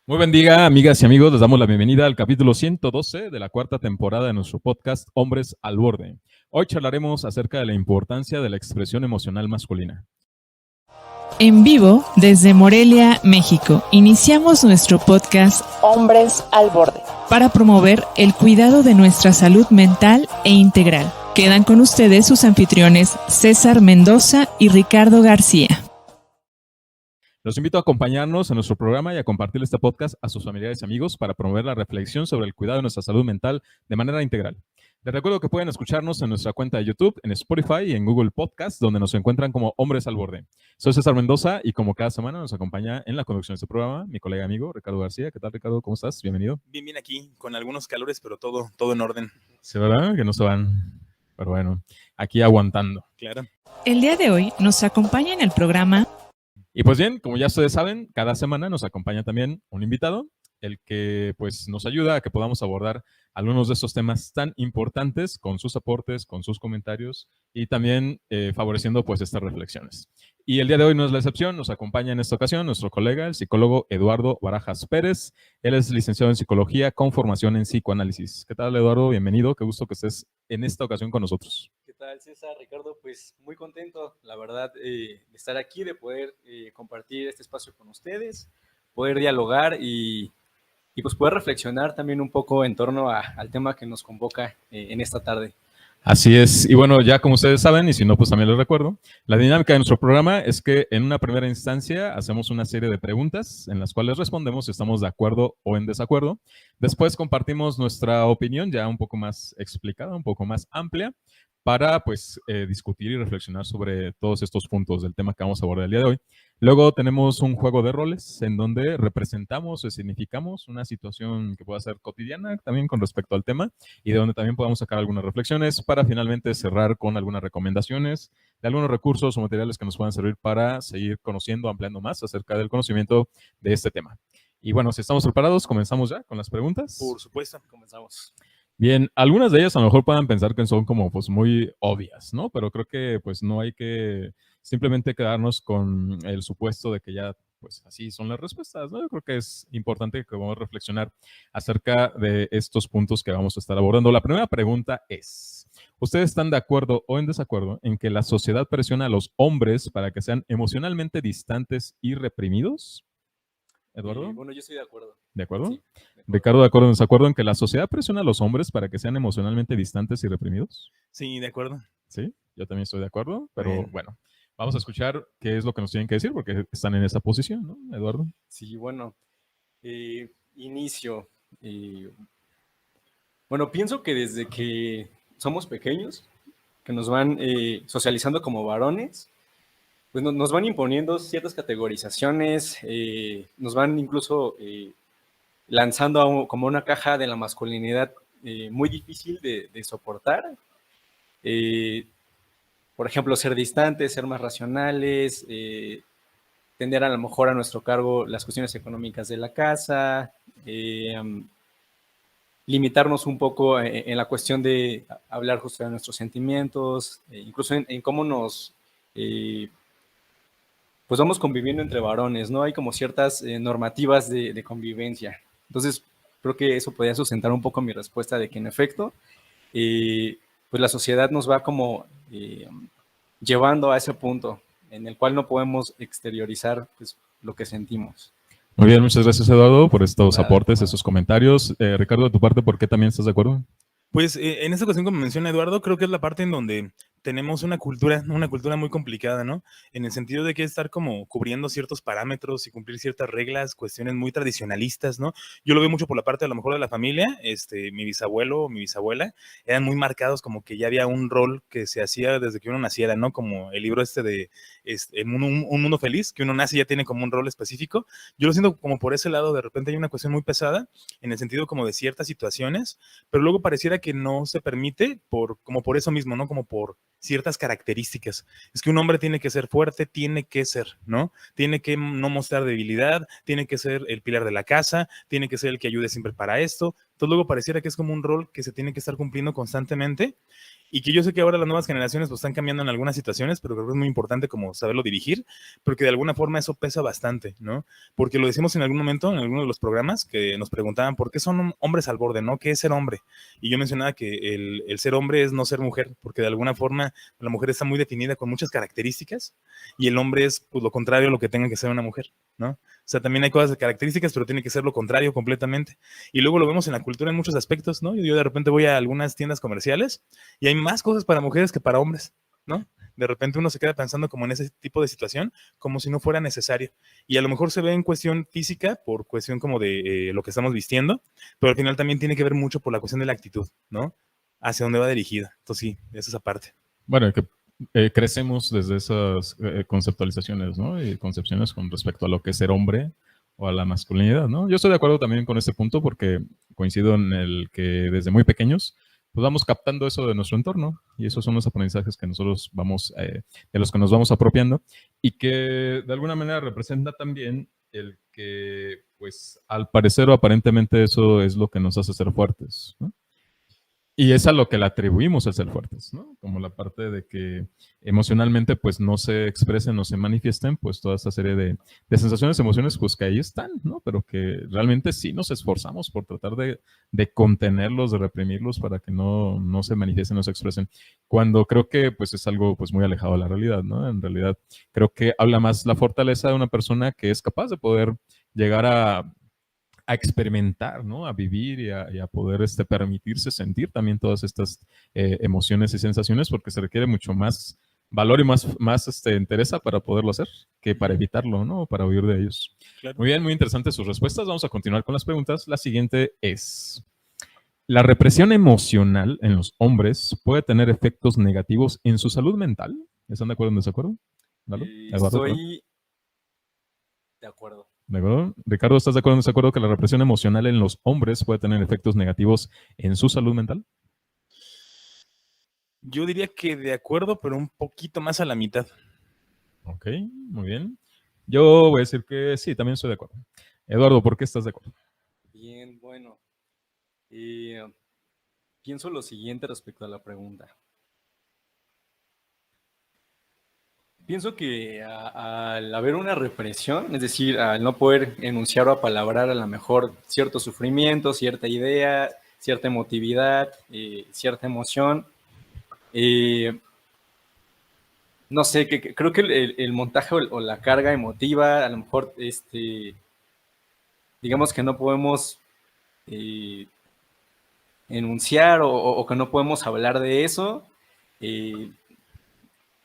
Muy buen día, amigas y amigos. Les damos la bienvenida al capítulo 112 de la cuarta temporada de nuestro podcast Hombres al Borde. Hoy charlaremos acerca de la importancia de la expresión emocional masculina. En vivo, desde Morelia, México, iniciamos nuestro podcast Hombres al Borde para promover el cuidado de nuestra salud mental e integral. Quedan con ustedes sus anfitriones César Mendoza y Ricardo García. Los invito a acompañarnos en nuestro programa y a compartir este podcast a sus familiares y amigos para promover la reflexión sobre el cuidado de nuestra salud mental de manera integral. Les recuerdo que pueden escucharnos en nuestra cuenta de YouTube, en Spotify y en Google Podcast, donde nos encuentran como Hombres al Borde. Soy César Mendoza y como cada semana nos acompaña en la conducción de este programa mi colega y amigo Ricardo García. ¿Qué tal, Ricardo? ¿Cómo estás? Bienvenido. Bien aquí, con algunos calores, pero todo en orden. Sí, ¿verdad? Que no se van. Pero bueno, aquí aguantando. Claro. El día de hoy nos acompaña en el programa. Y pues bien, como ya ustedes saben, cada semana nos acompaña también un invitado, el que pues nos ayuda a que podamos abordar algunos de estos temas tan importantes con sus aportes, con sus comentarios y también favoreciendo pues estas reflexiones. Y el día de hoy no es la excepción, nos acompaña en esta ocasión nuestro colega, el psicólogo Eduardo Barajas Pérez. Él es licenciado en psicología con formación en psicoanálisis. ¿Qué tal, Eduardo? Bienvenido, qué gusto que estés en esta ocasión con nosotros. ¿Qué tal, César? Ricardo, pues muy contento, la verdad, de estar aquí, de poder compartir este espacio con ustedes, poder dialogar y pues poder reflexionar también un poco en torno al tema que nos convoca en esta tarde. Así es, y bueno, ya como ustedes saben, y si no, pues también les recuerdo, la dinámica de nuestro programa es que en una primera instancia hacemos una serie de preguntas en las cuales respondemos si estamos de acuerdo o en desacuerdo. Después compartimos nuestra opinión ya un poco más explicada, un poco más amplia, para pues discutir y reflexionar sobre todos estos puntos del tema que vamos a abordar el día de hoy. Luego tenemos un juego de roles en donde representamos o significamos una situación que pueda ser cotidiana también con respecto al tema y de donde también podamos sacar algunas reflexiones para finalmente cerrar con algunas recomendaciones de algunos recursos o materiales que nos puedan servir para seguir conociendo, ampliando más acerca del conocimiento de este tema. Y bueno, si estamos preparados, comenzamos ya con las preguntas. Por supuesto, comenzamos. Bien, algunas de ellas a lo mejor puedan pensar que son como pues muy obvias, ¿no? Pero creo que pues no hay que simplemente quedarnos con el supuesto de que ya pues así son las respuestas, ¿no? Yo creo que es importante que vamos a reflexionar acerca de estos puntos que vamos a estar abordando. La primera pregunta es, ¿ustedes están de acuerdo o en desacuerdo en que la sociedad presiona a los hombres para que sean emocionalmente distantes y reprimidos? ¿Eduardo? Bueno, yo estoy de acuerdo. ¿De acuerdo? Sí, de acuerdo. Ricardo, ¿de acuerdo o desacuerdo en que la sociedad presiona a los hombres para que sean emocionalmente distantes y reprimidos? Sí, de acuerdo. Sí, yo también estoy de acuerdo, pero Bien. bueno, vamos a escuchar qué es lo que nos tienen que decir porque están en esa posición, ¿no, Eduardo? Sí, bueno, inicio. Bueno, pienso que desde que somos pequeños, que nos van socializando como varones, pues nos van imponiendo ciertas categorizaciones, nos van incluso lanzando como una caja de la masculinidad muy difícil de soportar. Por ejemplo, ser distantes, ser más racionales, tener a lo mejor a nuestro cargo las cuestiones económicas de la casa, limitarnos un poco en la cuestión de hablar justo de nuestros sentimientos, incluso en cómo nos pues vamos conviviendo entre varones, ¿no? Hay como ciertas normativas de convivencia. Entonces, creo que eso podría sustentar un poco mi respuesta de que en efecto, pues la sociedad nos va como llevando a ese punto en el cual no podemos exteriorizar pues, lo que sentimos. Muy bien, muchas gracias, Eduardo, por estos Nada, aportes, nada. estos comentarios. Ricardo, de tu parte, ¿por qué también estás de acuerdo? Pues en esta ocasión, como menciona Eduardo, creo que es la parte en donde tenemos una cultura muy complicada, ¿no? En el sentido de que estar como cubriendo ciertos parámetros y cumplir ciertas reglas, cuestiones muy tradicionalistas, ¿no? Yo lo veo mucho por la parte a lo mejor de la familia, mi bisabuelo o mi bisabuela eran muy marcados como que ya había un rol que se hacía desde que uno naciera, ¿no? Como el libro de un mundo feliz, que uno nace y ya tiene como un rol específico. Yo lo siento como por ese lado, de repente hay una cuestión muy pesada en el sentido como de ciertas situaciones, pero luego pareciera que no se permite como por eso mismo, ¿no? Como por ciertas características. Es que un hombre tiene que ser fuerte, tiene que ser, ¿no? Tiene que no mostrar debilidad, tiene que ser el pilar de la casa, tiene que ser el que ayude siempre para esto, Entonces luego pareciera que es como un rol que se tiene que estar cumpliendo constantemente y que yo sé que ahora las nuevas generaciones pues están cambiando en algunas situaciones, pero creo que es muy importante como saberlo dirigir, porque de alguna forma eso pesa bastante, ¿no? Porque lo decimos en algún momento, en alguno de los programas, que nos preguntaban por qué son hombres al borde, ¿no? ¿Qué es ser hombre? Y yo mencionaba que el ser hombre es no ser mujer, porque de alguna forma la mujer está muy definida con muchas características y el hombre es pues lo contrario a lo que tenga que ser una mujer, ¿no? O sea, también hay cosas de características, pero tiene que ser lo contrario completamente. Y luego lo vemos en la cultura en muchos aspectos, ¿no? Yo de repente voy a algunas tiendas comerciales y hay más cosas para mujeres que para hombres, ¿no? De repente uno se queda pensando como en ese tipo de situación, como si no fuera necesario. Y a lo mejor se ve en cuestión física, por cuestión como de lo que estamos vistiendo, pero al final también tiene que ver mucho por la cuestión de la actitud, ¿no? Hacia dónde va dirigida. Entonces sí, esa es esa parte. Bueno, que crecemos desde esas conceptualizaciones, ¿no? Y concepciones con respecto a lo que es ser hombre o a la masculinidad, ¿no? Yo estoy de acuerdo también con este punto porque coincido en el que desde muy pequeños pues vamos captando eso de nuestro entorno y esos son los aprendizajes que nosotros vamos, de los que nos vamos apropiando y que de alguna manera representa también el que, pues, al parecer o aparentemente eso es lo que nos hace ser fuertes, ¿no? Y es a lo que le atribuimos el ser fuertes, ¿no? Como la parte de que emocionalmente pues no se expresen, no se manifiesten, pues toda esta serie de sensaciones, emociones, pues que ahí están, ¿no? Pero que realmente sí nos esforzamos por tratar de contenerlos, de reprimirlos para que no se manifiesten, no se expresen. Cuando creo que pues es algo pues muy alejado de la realidad, ¿no? En realidad creo que habla más la fortaleza de una persona que es capaz de poder llegar a experimentar, ¿no? A vivir y a poder permitirse sentir también todas estas emociones y sensaciones porque se requiere mucho más valor y más entereza para poderlo hacer que para evitarlo, ¿no? Para huir de ellos. Claro. Muy bien, muy interesantes sus respuestas. Vamos a continuar con las preguntas. La siguiente es, ¿la represión emocional en los hombres puede tener efectos negativos en su salud mental? ¿Están de acuerdo o en desacuerdo? Eduardo, Estoy de acuerdo. ¿De acuerdo? Ricardo, ¿estás de acuerdo o en desacuerdo que la represión emocional en los hombres puede tener efectos negativos en su salud mental? Yo diría que de acuerdo, pero un poquito más a la mitad. Ok, muy bien. Yo voy a decir que sí, también estoy de acuerdo. Eduardo, ¿por qué estás de acuerdo? Bien, bueno. Pienso lo siguiente respecto a la pregunta. Pienso que al haber una represión, es decir, al no poder enunciar o apalabrar a lo mejor cierto sufrimiento, cierta idea, cierta emotividad, cierta emoción, no sé, creo que el montaje o la carga emotiva, a lo mejor, digamos que no podemos enunciar o que no podemos hablar de eso,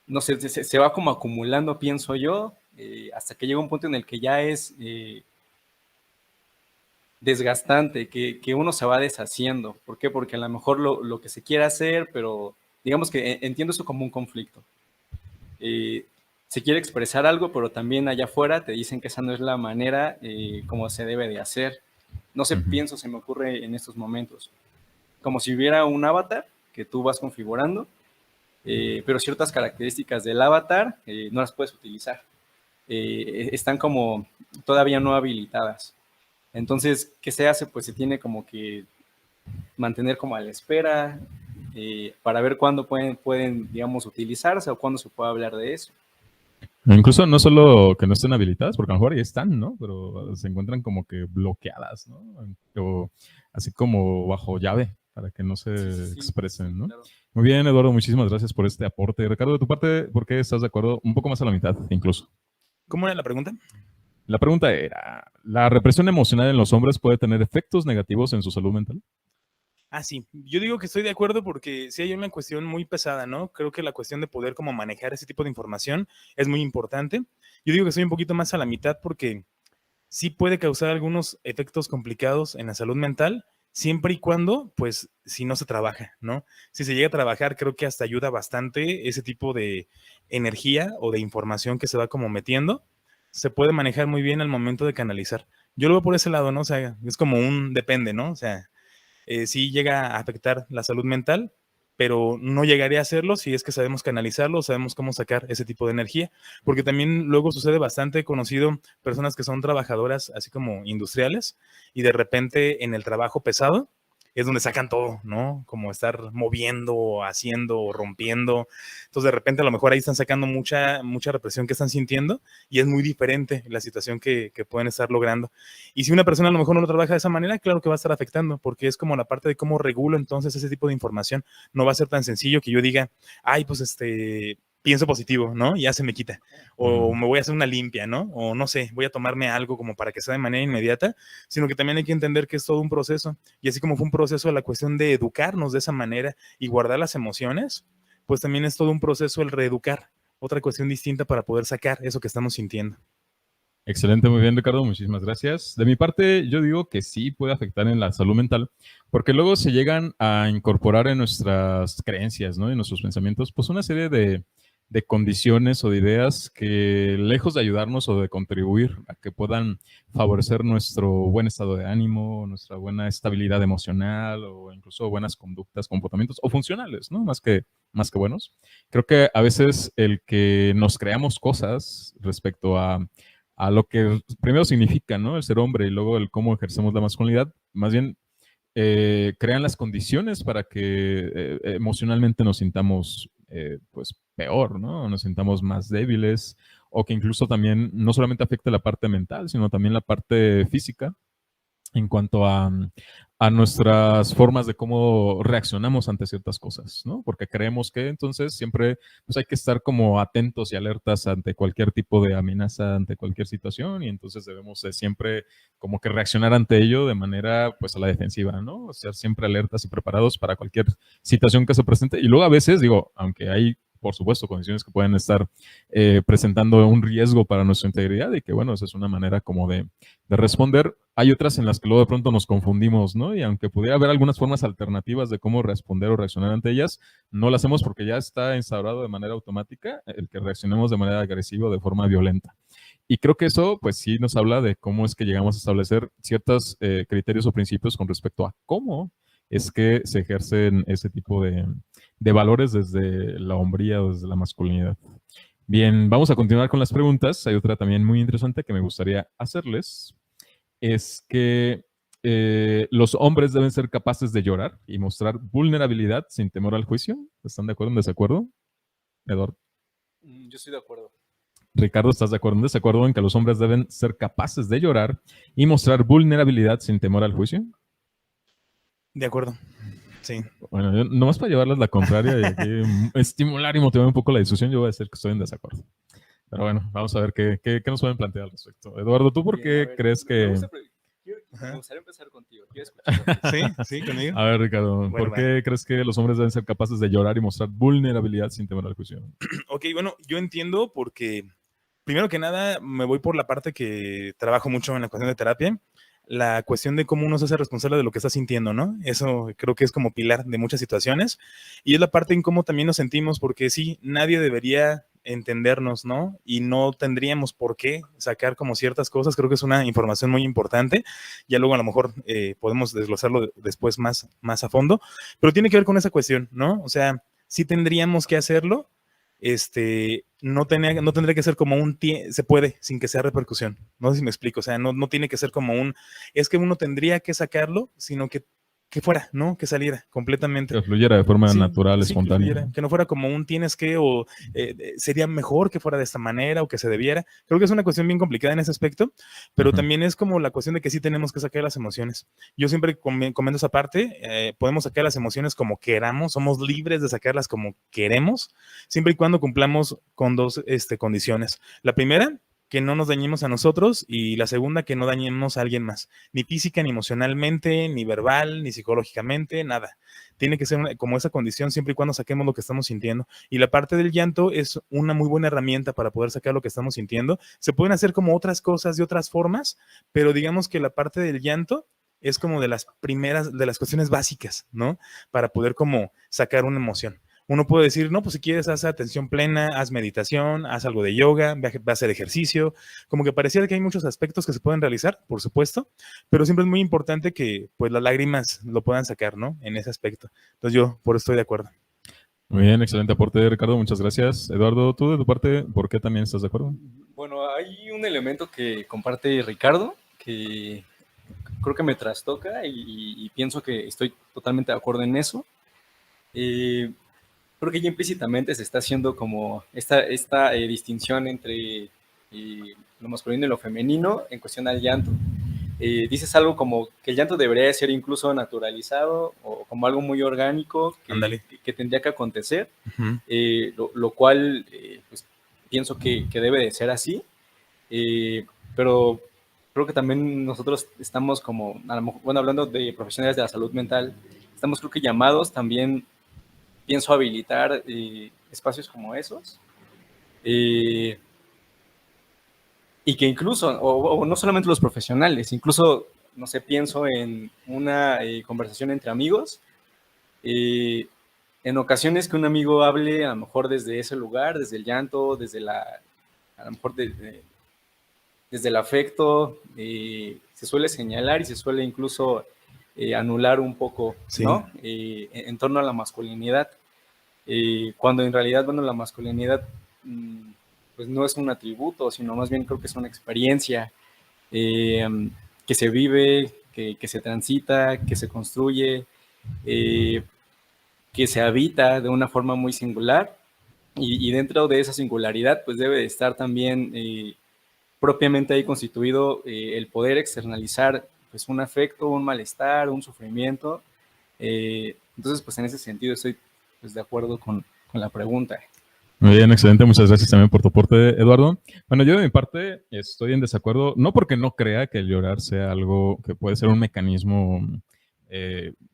no sé, se va como acumulando, pienso yo, hasta que llega un punto en el que ya es desgastante, que uno se va deshaciendo. ¿Por qué? Porque a lo mejor lo que se quiere hacer, pero digamos que entiendo eso como un conflicto. Se quiere expresar algo, pero también allá afuera te dicen que esa no es la manera como se debe de hacer. No sé, pienso, se me ocurre en estos momentos. Como si hubiera un avatar que tú vas configurando, pero ciertas características del avatar no las puedes utilizar. Están como todavía no habilitadas. Entonces, ¿qué se hace? Pues se tiene como que mantener como a la espera para ver cuándo pueden, digamos, utilizarse o cuándo se puede hablar de eso. Incluso no solo que no estén habilitadas, porque a lo mejor ahí están, ¿no? Pero se encuentran como que bloqueadas, ¿no? O así como bajo llave para que no se expresen, ¿no? Claro. Muy bien, Eduardo, muchísimas gracias por este aporte. Ricardo, de tu parte, ¿por qué estás de acuerdo? Un poco más a la mitad, incluso. ¿Cómo era la pregunta? La pregunta era, ¿la represión emocional en los hombres puede tener efectos negativos en su salud mental? Ah, sí. Yo digo que estoy de acuerdo porque sí hay una cuestión muy pesada, ¿no? Creo que la cuestión de poder como manejar ese tipo de información es muy importante. Yo digo que estoy un poquito más a la mitad porque sí puede causar algunos efectos complicados en la salud mental, siempre y cuando, pues, si no se trabaja, ¿no? Si se llega a trabajar, creo que hasta ayuda bastante ese tipo de energía o de información que se va como metiendo. Se puede manejar muy bien al momento de canalizar. Yo lo veo por ese lado, ¿no? O sea, es como un depende, ¿no? O sea, sí llega a afectar la salud mental, pero no llegaría a hacerlo si es que sabemos canalizarlo, sabemos cómo sacar ese tipo de energía, porque también luego sucede bastante, he conocido personas que son trabajadoras así como industriales y de repente en el trabajo pesado es donde sacan todo, ¿no? Como estar moviendo, haciendo, rompiendo. Entonces, de repente, a lo mejor ahí están sacando mucha represión que están sintiendo y es muy diferente la situación que pueden estar logrando. Y si una persona a lo mejor no lo trabaja de esa manera, claro que va a estar afectando, porque es como la parte de cómo regulo entonces ese tipo de información. No va a ser tan sencillo que yo diga, ay, pues pienso positivo, ¿no? Y ya se me quita. O me voy a hacer una limpia, ¿no? O no sé, voy a tomarme algo como para que sea de manera inmediata, sino que también hay que entender que es todo un proceso. Y así como fue un proceso la cuestión de educarnos de esa manera y guardar las emociones, pues también es todo un proceso el reeducar, otra cuestión distinta para poder sacar eso que estamos sintiendo. Excelente, muy bien, Ricardo, muchísimas gracias. De mi parte, yo digo que sí puede afectar en la salud mental, porque luego se llegan a incorporar en nuestras creencias, ¿no? En nuestros pensamientos, pues una serie de condiciones o de ideas que, lejos de ayudarnos o de contribuir a que puedan favorecer nuestro buen estado de ánimo, nuestra buena estabilidad emocional o incluso buenas conductas, comportamientos o funcionales, ¿no? Más que buenos. Creo que a veces el que nos creamos cosas respecto a lo que primero significa, ¿no? El ser hombre y luego el cómo ejercemos la masculinidad, más bien crean las condiciones para que emocionalmente nos sintamos pues peor, ¿no? Nos sintamos más débiles o que incluso también no solamente afecte la parte mental, sino también la parte física en cuanto a nuestras formas de cómo reaccionamos ante ciertas cosas, ¿no? Porque creemos que entonces siempre pues hay que estar como atentos y alertas ante cualquier tipo de amenaza, ante cualquier situación, y entonces debemos de siempre como que reaccionar ante ello de manera pues a la defensiva, ¿no? O sea, siempre alertas y preparados para cualquier situación que se presente. Y luego a veces, digo, aunque hay por supuesto, condiciones que pueden estar presentando un riesgo para nuestra integridad y que, bueno, esa es una manera como de responder. Hay otras en las que luego de pronto nos confundimos, ¿no? Y aunque pudiera haber algunas formas alternativas de cómo responder o reaccionar ante ellas, no lo hacemos porque ya está instaurado de manera automática el que reaccionemos de manera agresiva o de forma violenta. Y creo que eso, pues sí nos habla de cómo es que llegamos a establecer ciertos criterios o principios con respecto a cómo es que se ejercen ese tipo de valores desde la hombría o desde la masculinidad. Bien, vamos a continuar con las preguntas. Hay otra también muy interesante que me gustaría hacerles. Es que los hombres deben ser capaces de llorar y mostrar vulnerabilidad sin temor al juicio. ¿Están de acuerdo o en desacuerdo? Eduardo. Yo estoy de acuerdo. Ricardo, ¿estás de acuerdo o en desacuerdo en que los hombres deben ser capaces de llorar y mostrar vulnerabilidad sin temor al juicio? De acuerdo. Sí. Bueno, yo, nomás para llevarles la contraria y aquí estimular y motivar un poco la discusión, yo voy a decir que estoy en desacuerdo. Pero bueno, vamos a ver qué nos pueden plantear al respecto. Eduardo, ¿tú por qué crees que...? Me gustaría empezar contigo. Quiero escuchar. Sí, conmigo. A ver, Ricardo, Bueno, ¿por qué crees que los hombres deben ser capaces de llorar y mostrar vulnerabilidad sin temor al juicio? Ok, bueno, yo entiendo porque, primero que nada, me voy por la parte que trabajo mucho en la cuestión de terapia, la cuestión de cómo uno se hace responsable de lo que está sintiendo, ¿no? Eso creo que es como pilar de muchas situaciones y es la parte en cómo también nos sentimos, porque sí, nadie debería entendernos, ¿no? Y no tendríamos por qué sacar como ciertas cosas, creo que es una información muy importante, ya luego a lo mejor podemos desglosarlo después más a fondo, pero tiene que ver con esa cuestión, ¿no? O sea, sí tendríamos que hacerlo, no tendría que ser como se puede sin que sea repercusión. No sé si me explico, o sea, no tiene que ser como es que uno tendría que sacarlo, sino que fuera, ¿no? Que saliera completamente. Que fluyera de forma natural, espontánea. Que no fuera como tienes que, o sería mejor que fuera de esta manera, o que se debiera. Creo que es una cuestión bien complicada en ese aspecto, pero también es como la cuestión de que sí tenemos que sacar las emociones. Yo siempre comento esa parte, podemos sacar las emociones como queramos, somos libres de sacarlas como queremos, siempre y cuando cumplamos con dos condiciones. La primera, que no nos dañemos a nosotros, y la segunda, que no dañemos a alguien más, ni física, ni emocionalmente, ni verbal, ni psicológicamente, nada. Tiene que ser como esa condición siempre y cuando saquemos lo que estamos sintiendo. Y la parte del llanto es una muy buena herramienta para poder sacar lo que estamos sintiendo. Se pueden hacer como otras cosas de otras formas, pero digamos que la parte del llanto es como de las primeras, de las cuestiones básicas, ¿no? Para poder como sacar una emoción. Uno puede decir, no, pues si quieres, haz atención plena, haz meditación, haz algo de yoga, ve a hacer ejercicio. Como que pareciera que hay muchos aspectos que se pueden realizar, por supuesto, pero siempre es muy importante que pues las lágrimas lo puedan sacar, ¿no? En ese aspecto. Entonces yo por eso estoy de acuerdo. Muy bien, excelente aporte, Ricardo, muchas gracias. Eduardo, tú de tu parte, ¿por qué también estás de acuerdo? Bueno, hay un elemento que comparte Ricardo, que creo que me trastoca y pienso que estoy totalmente de acuerdo en eso. Creo que ya implícitamente se está haciendo como esta distinción entre lo masculino y lo femenino en cuestión al llanto. Dices algo como que el llanto debería ser incluso naturalizado o como algo muy orgánico que tendría que acontecer, lo cual pues, pienso que debe de ser así, pero creo que también nosotros estamos como, a lo mejor, bueno, hablando de profesionales de la salud mental, estamos creo que llamados también, pienso, a habilitar espacios como esos, y que incluso, o no solamente los profesionales, incluso, no sé, pienso en una conversación entre amigos, en ocasiones que un amigo hable a lo mejor desde ese lugar, desde el llanto, a lo mejor desde el afecto, se suele señalar y se suele incluso anular un poco, sí, ¿no? En torno a la masculinidad, cuando en realidad, bueno, la masculinidad pues no es un atributo, sino más bien creo que es una experiencia que se vive, que se transita, que se construye, que se habita de una forma muy singular, y dentro de esa singularidad pues debe de estar también propiamente ahí constituido el poder externalizar pues un afecto, un malestar, un sufrimiento. Entonces pues en ese sentido estoy pues de acuerdo con la pregunta. Muy bien, excelente. Muchas gracias también por tu aporte, Eduardo. Bueno, yo de mi parte estoy en desacuerdo, no porque no crea que el llorar sea algo que puede ser un mecanismo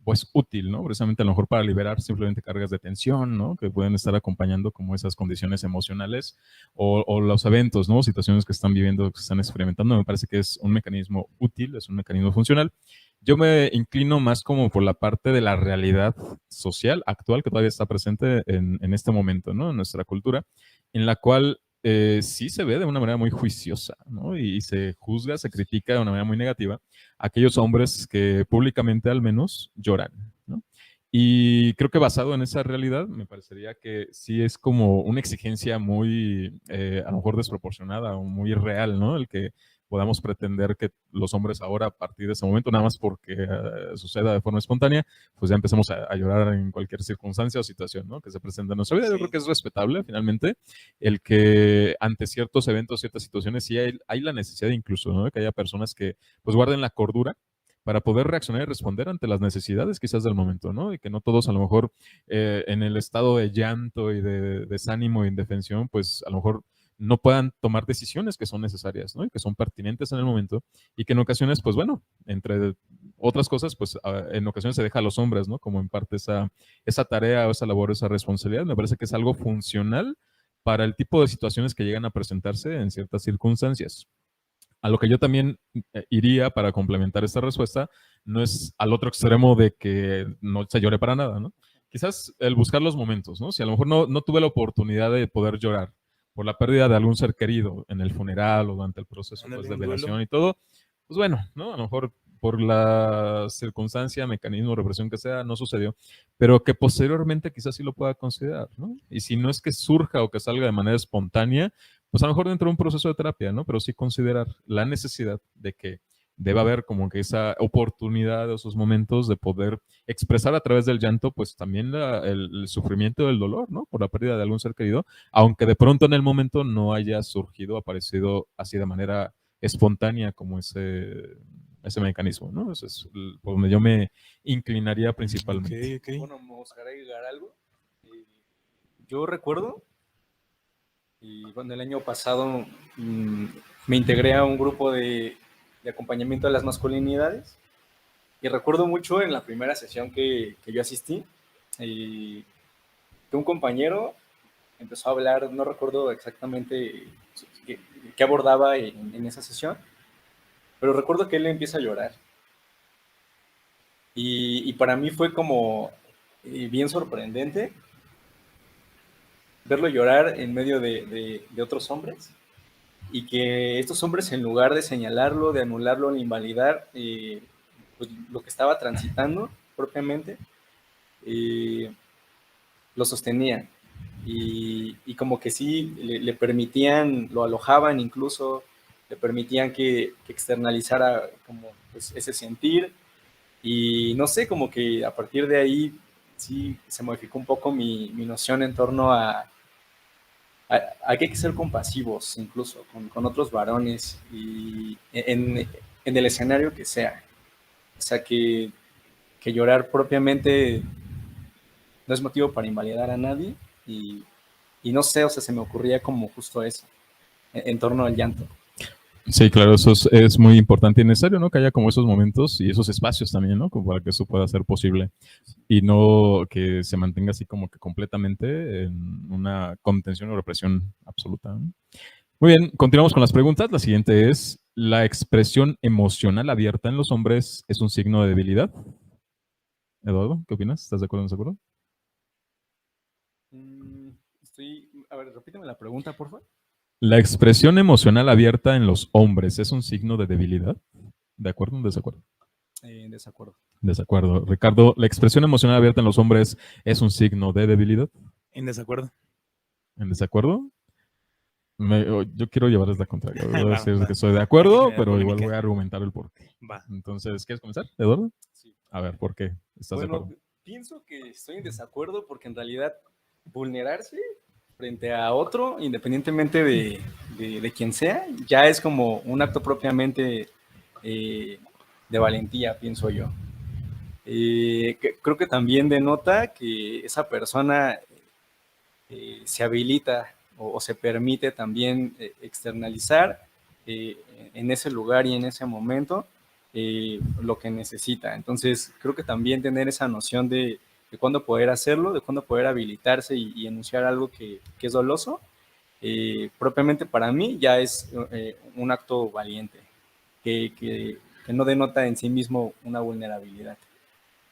pues útil, ¿no? Precisamente a lo mejor para liberar simplemente cargas de tensión, ¿no? Que pueden estar acompañando como esas condiciones emocionales o los eventos, ¿no? Situaciones que están viviendo, que están experimentando. Me parece que es un mecanismo útil, es un mecanismo funcional. Yo me inclino más como por la parte de la realidad social actual que todavía está presente en este momento, ¿no? En nuestra cultura, en la cual sí se ve de una manera muy juiciosa, ¿no? Y se juzga, se critica de una manera muy negativa a aquellos hombres que públicamente al menos lloran, ¿no? Y creo que basado en esa realidad, me parecería que sí es como una exigencia muy, a lo mejor desproporcionada o muy irreal, ¿no? El que podamos pretender que los hombres ahora, a partir de ese momento, nada más porque suceda de forma espontánea, pues ya empecemos a llorar en cualquier circunstancia o situación, ¿no? Que se presenta en nuestra vida. Sí. Yo creo que es respetable, finalmente, el que ante ciertos eventos, ciertas situaciones, sí hay la necesidad incluso, ¿no? De que haya personas que pues guarden la cordura para poder reaccionar y responder ante las necesidades quizás del momento, ¿no? Y que no todos a lo mejor en el estado de llanto y de desánimo e indefensión, pues a lo mejor no puedan tomar decisiones que son necesarias, ¿no? Y que son pertinentes en el momento y que en ocasiones, pues bueno, entre otras cosas, pues en ocasiones se deja a los hombres, ¿no? Como en parte esa tarea o esa labor, esa responsabilidad. Me parece que es algo funcional para el tipo de situaciones que llegan a presentarse en ciertas circunstancias. A lo que yo también iría para complementar esta respuesta no es al otro extremo de que no se llore para nada, ¿no? Quizás el buscar los momentos, ¿no? Si a lo mejor no tuve la oportunidad de poder llorar por la pérdida de algún ser querido en el funeral o durante el proceso pues, de velación y todo, pues bueno, ¿no? A lo mejor por la circunstancia, mecanismo, represión que sea, no sucedió, pero que posteriormente quizás sí lo pueda considerar, ¿no? Y si no es que surja o que salga de manera espontánea, pues a lo mejor dentro de un proceso de terapia, ¿no? Pero sí considerar la necesidad de que debe haber como que esa oportunidad, esos momentos de poder expresar a través del llanto, pues también el sufrimiento del dolor, ¿no? Por la pérdida de algún ser querido, aunque de pronto en el momento no haya surgido, aparecido así de manera espontánea como ese mecanismo, ¿no? Eso es por donde yo me inclinaría principalmente. Okay. Bueno, me gustaría agregar algo. Yo recuerdo, y bueno, el año pasado me integré a un grupo de acompañamiento de las masculinidades, y recuerdo mucho en la primera sesión que yo asistí, que un compañero empezó a hablar, no recuerdo exactamente qué abordaba en esa sesión, pero recuerdo que él empieza a llorar. Y para mí fue como bien sorprendente verlo llorar en medio de otros hombres, y que estos hombres, en lugar de señalarlo, de anularlo, de invalidar pues, lo que estaba transitando propiamente, lo sostenían. Y como que sí le permitían, lo alojaban incluso, le permitían que externalizara como pues, ese sentir. Y no sé, como que a partir de ahí sí se modificó un poco mi noción en torno a que hay que ser compasivos incluso con otros varones y en el escenario que sea. O sea, que llorar propiamente no es motivo para invalidar a nadie y no sé, o sea, se me ocurría como justo eso, en torno al llanto. Sí, claro, eso es muy importante y necesario, ¿no? Que haya como esos momentos y esos espacios también, ¿no? Como para que eso pueda ser posible y no que se mantenga así como que completamente en una contención o represión absoluta, ¿no? Muy bien, continuamos con las preguntas. La siguiente es, ¿la expresión emocional abierta en los hombres es un signo de debilidad? Eduardo, ¿qué opinas? ¿Estás de acuerdo o no estás de acuerdo? A ver, repíteme la pregunta, por favor. ¿La expresión emocional abierta en los hombres es un signo de debilidad? ¿De acuerdo o en desacuerdo? En desacuerdo. Desacuerdo. Ricardo, ¿la expresión emocional abierta en los hombres es un signo de debilidad? En desacuerdo. ¿En desacuerdo? Yo quiero llevarles la contraria. Voy a Va, decir va. que estoy de Hay que acuerdo, generar pero igual polémica. voy a argumentar el porqué. Va. Entonces, ¿quieres comenzar, Eduardo? Sí. A ver, ¿por qué? ¿Estás de Bueno, acuerdo? pienso que estoy en desacuerdo porque en realidad vulnerarse frente a otro, independientemente de quien sea, ya es como un acto propiamente de valentía, pienso yo. Creo que también denota que esa persona se habilita o se permite también externalizar en ese lugar y en ese momento lo que necesita. Entonces, creo que también tener esa noción de cuándo poder hacerlo, de cuándo poder habilitarse y enunciar algo que es doloso, propiamente para mí ya es un acto valiente, que no denota en sí mismo una vulnerabilidad.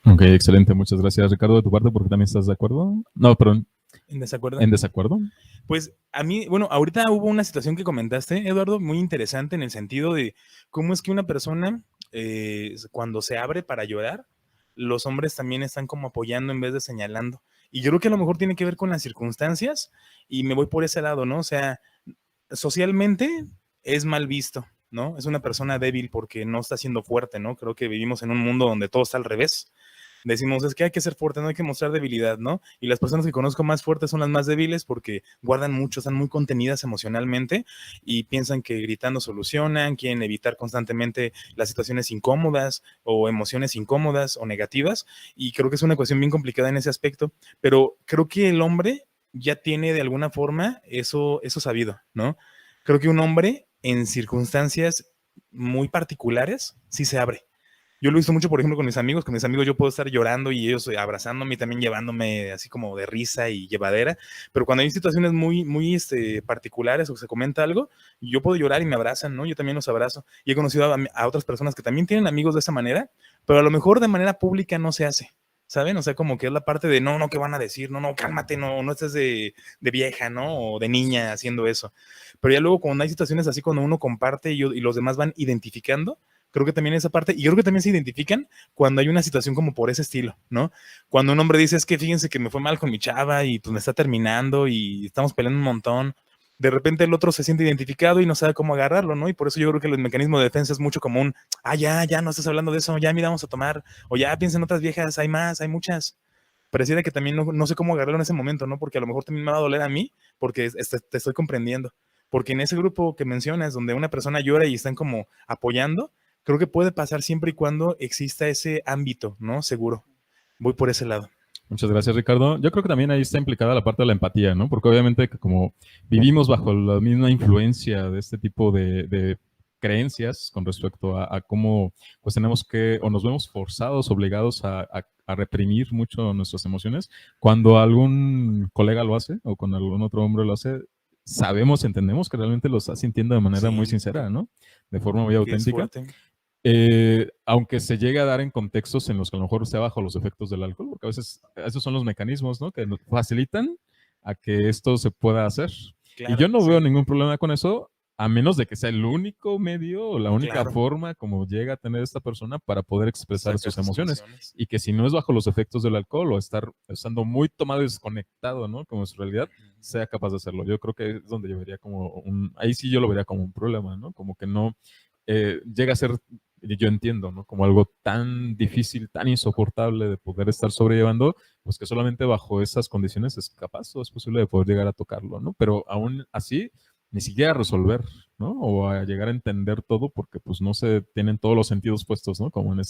Ok, excelente. Muchas gracias, Ricardo, de tu parte, porque también estás de acuerdo. No, perdón. ¿En desacuerdo? ¿En desacuerdo? Pues a mí, bueno, ahorita hubo una situación que comentaste, Eduardo, muy interesante en el sentido de cómo es que una persona, cuando se abre para llorar, los hombres también están como apoyando en vez de señalando. Y yo creo que a lo mejor tiene que ver con las circunstancias y me voy por ese lado, ¿no? O sea, socialmente es mal visto, ¿no? Es una persona débil porque no está siendo fuerte, ¿no? Creo que vivimos en un mundo donde todo está al revés. Decimos, es que hay que ser fuerte, no hay que mostrar debilidad, ¿no? Y las personas que conozco más fuertes son las más débiles porque guardan mucho, están muy contenidas emocionalmente y piensan que gritando solucionan, quieren evitar constantemente las situaciones incómodas o emociones incómodas o negativas. Y creo que es una cuestión bien complicada en ese aspecto, pero creo que el hombre ya tiene de alguna forma eso sabido, ¿no? Creo que un hombre en circunstancias muy particulares sí se abre. Yo lo he visto mucho, por ejemplo, con mis amigos yo puedo estar llorando y ellos abrazándome y también llevándome así como de risa y llevadera, pero cuando hay situaciones muy particulares o se comenta algo, yo puedo llorar y me abrazan, ¿no? Yo también los abrazo. Y he conocido a otras personas que también tienen amigos de esa manera, pero a lo mejor de manera pública no se hace, ¿saben? O sea, como que es la parte de, no, ¿qué van a decir? No, cálmate, no estés de vieja, ¿no? O de niña haciendo eso. Pero ya luego cuando hay situaciones así, cuando uno comparte y los demás van identificando, creo que también esa parte, y yo creo que también se identifican cuando hay una situación como por ese estilo, ¿no? Cuando un hombre dice, es que fíjense que me fue mal con mi chava y pues me está terminando y estamos peleando un montón, de repente el otro se siente identificado y no sabe cómo agarrarlo, ¿no? Y por eso yo creo que el mecanismo de defensa es mucho común. Ya, no estás hablando de eso, ya mira, vamos a tomar, o ya piensa en otras viejas, hay más, hay muchas. Pareciera que también no sé cómo agarrarlo en ese momento, ¿no? Porque a lo mejor también me va a doler a mí, porque te estoy comprendiendo. Porque en ese grupo que mencionas, donde una persona llora y están como apoyando, creo que puede pasar siempre y cuando exista ese ámbito, ¿no? Seguro. Voy por ese lado. Muchas gracias, Ricardo. Yo creo que también ahí está implicada la parte de la empatía, ¿no? Porque obviamente como vivimos bajo la misma influencia de este tipo de creencias con respecto a cómo pues tenemos que, o nos vemos forzados, obligados a reprimir mucho nuestras emociones, cuando algún colega lo hace o cuando algún otro hombre lo hace, sabemos, entendemos que realmente lo está sintiendo de manera muy sincera, ¿no? De forma muy auténtica. Aunque se llegue a dar en contextos en los que a lo mejor esté bajo los efectos del alcohol, porque a veces esos son los mecanismos, ¿no? Que nos facilitan a que esto se pueda hacer. Claro, y yo no veo ningún problema con eso, a menos de que sea el único medio o la única Claro. forma como llega a tener esta persona para poder expresar Sacar sus sus emociones. emociones. Y que si no es bajo los efectos del alcohol o estar estando muy tomado y desconectado, ¿no? Como su realidad, sea capaz de hacerlo. Yo creo que es donde yo vería como ahí sí yo lo vería como un problema, ¿no? Como que no llega a ser, yo entiendo, ¿no? Como algo tan difícil, tan insoportable de poder estar sobrellevando, pues que solamente bajo esas condiciones es capaz o es posible de poder llegar a tocarlo, ¿no? Pero aún así, ni siquiera resolver, ¿no? O a llegar a entender todo porque pues no se tienen todos los sentidos puestos, ¿no? Como en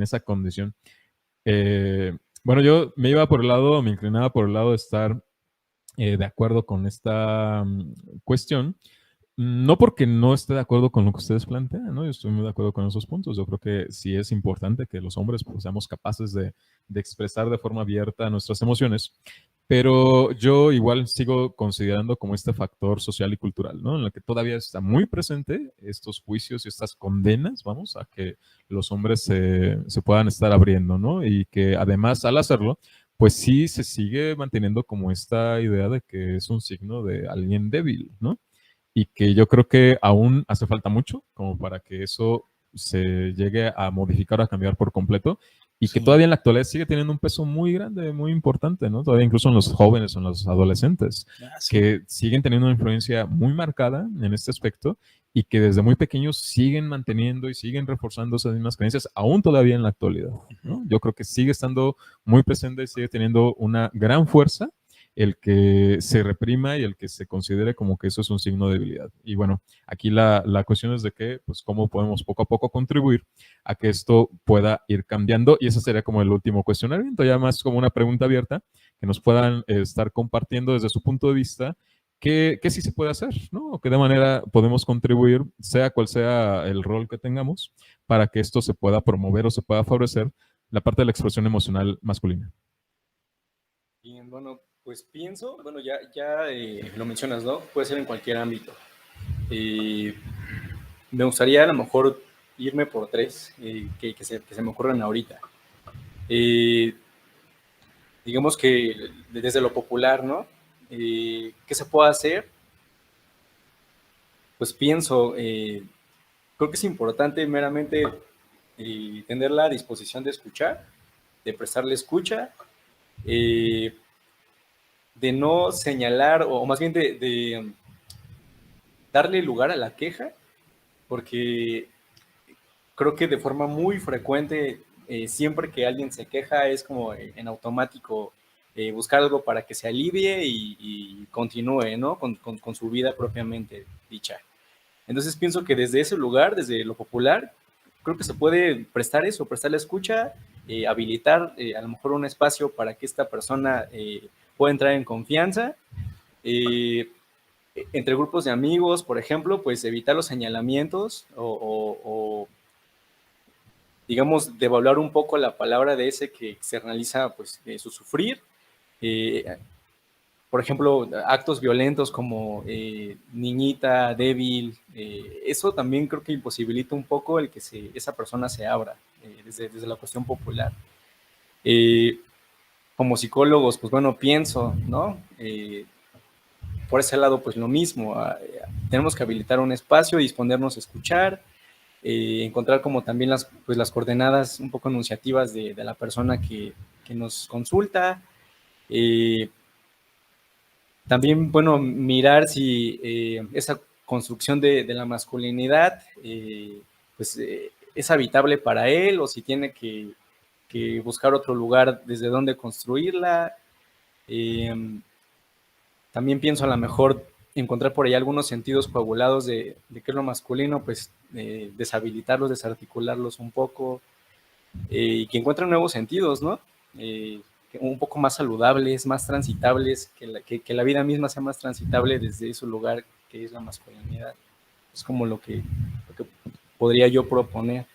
esa condición. Bueno, yo me iba por el lado, me inclinaba por el lado de estar de acuerdo con esta cuestión, no porque no esté de acuerdo con lo que ustedes plantean, ¿no? Yo estoy muy de acuerdo con esos puntos. Yo creo que sí es importante que los hombres pues, seamos capaces de expresar de forma abierta nuestras emociones, pero yo igual sigo considerando como este factor social y cultural, ¿no? En el que todavía está muy presente estos juicios y estas condenas, vamos, a que los hombres se puedan estar abriendo, ¿no? Y que además al hacerlo, pues sí se sigue manteniendo como esta idea de que es un signo de alguien débil, ¿no? Y que yo creo que aún hace falta mucho como para que eso se llegue a modificar o a cambiar por completo y que Sí. todavía en la actualidad sigue teniendo un peso muy grande, muy importante, ¿no? Todavía incluso en los jóvenes o en los adolescentes, Sí. que siguen teniendo una influencia muy marcada en este aspecto y que desde muy pequeños siguen manteniendo y siguen reforzando esas mismas creencias, aún todavía en la actualidad, ¿no? Yo creo que sigue estando muy presente y sigue teniendo una gran fuerza el que se reprima y el que se considere como que eso es un signo de debilidad. Y bueno, aquí la cuestión es de que, pues, cómo podemos poco a poco contribuir a que esto pueda ir cambiando. Y ese sería como el último cuestionamiento, ya más como una pregunta abierta, que nos puedan estar compartiendo desde su punto de vista qué sí se puede hacer, ¿no? O qué de manera podemos contribuir, sea cual sea el rol que tengamos, para que esto se pueda promover o se pueda favorecer la parte de la expresión emocional masculina. Bien, bueno, pues pienso, bueno, ya lo mencionas, ¿no? Puede ser en cualquier ámbito. Me gustaría a lo mejor irme por tres que se me ocurren ahorita. Digamos que desde lo popular, ¿no? ¿Qué se puede hacer? Pues pienso, creo que es importante meramente tener la disposición de escuchar, de prestarle escucha, de no señalar, o más bien de darle lugar a la queja, porque creo que de forma muy frecuente, siempre que alguien se queja, es como en automático buscar algo para que se alivie y continúe, ¿no? Con su vida propiamente dicha. Entonces pienso que desde ese lugar, desde lo popular, creo que se puede prestar eso, prestar la escucha, habilitar a lo mejor un espacio para que esta persona pueda entrar en confianza. Entre grupos de amigos, por ejemplo, pues evitar los señalamientos o digamos, devaluar un poco la palabra de ese que externaliza pues, su sufrir. Por ejemplo, actos violentos como niñita, débil, eso también creo que imposibilita un poco el que esa persona se abra desde la cuestión popular. Como psicólogos, pues bueno, pienso, ¿no? Por ese lado, pues lo mismo, tenemos que habilitar un espacio, disponernos a escuchar, encontrar como también las coordenadas un poco enunciativas de la persona que nos consulta. También, bueno, mirar si esa construcción de la masculinidad pues, es habitable para él o si tiene que buscar otro lugar desde donde construirla. También pienso a lo mejor encontrar por ahí algunos sentidos coagulados de qué es lo masculino, pues deshabilitarlos, desarticularlos un poco y que encuentren nuevos sentidos, ¿no? Un poco más saludables, más transitables, que la vida misma sea más transitable desde ese lugar que es la masculinidad. Es como lo que podría yo proponer.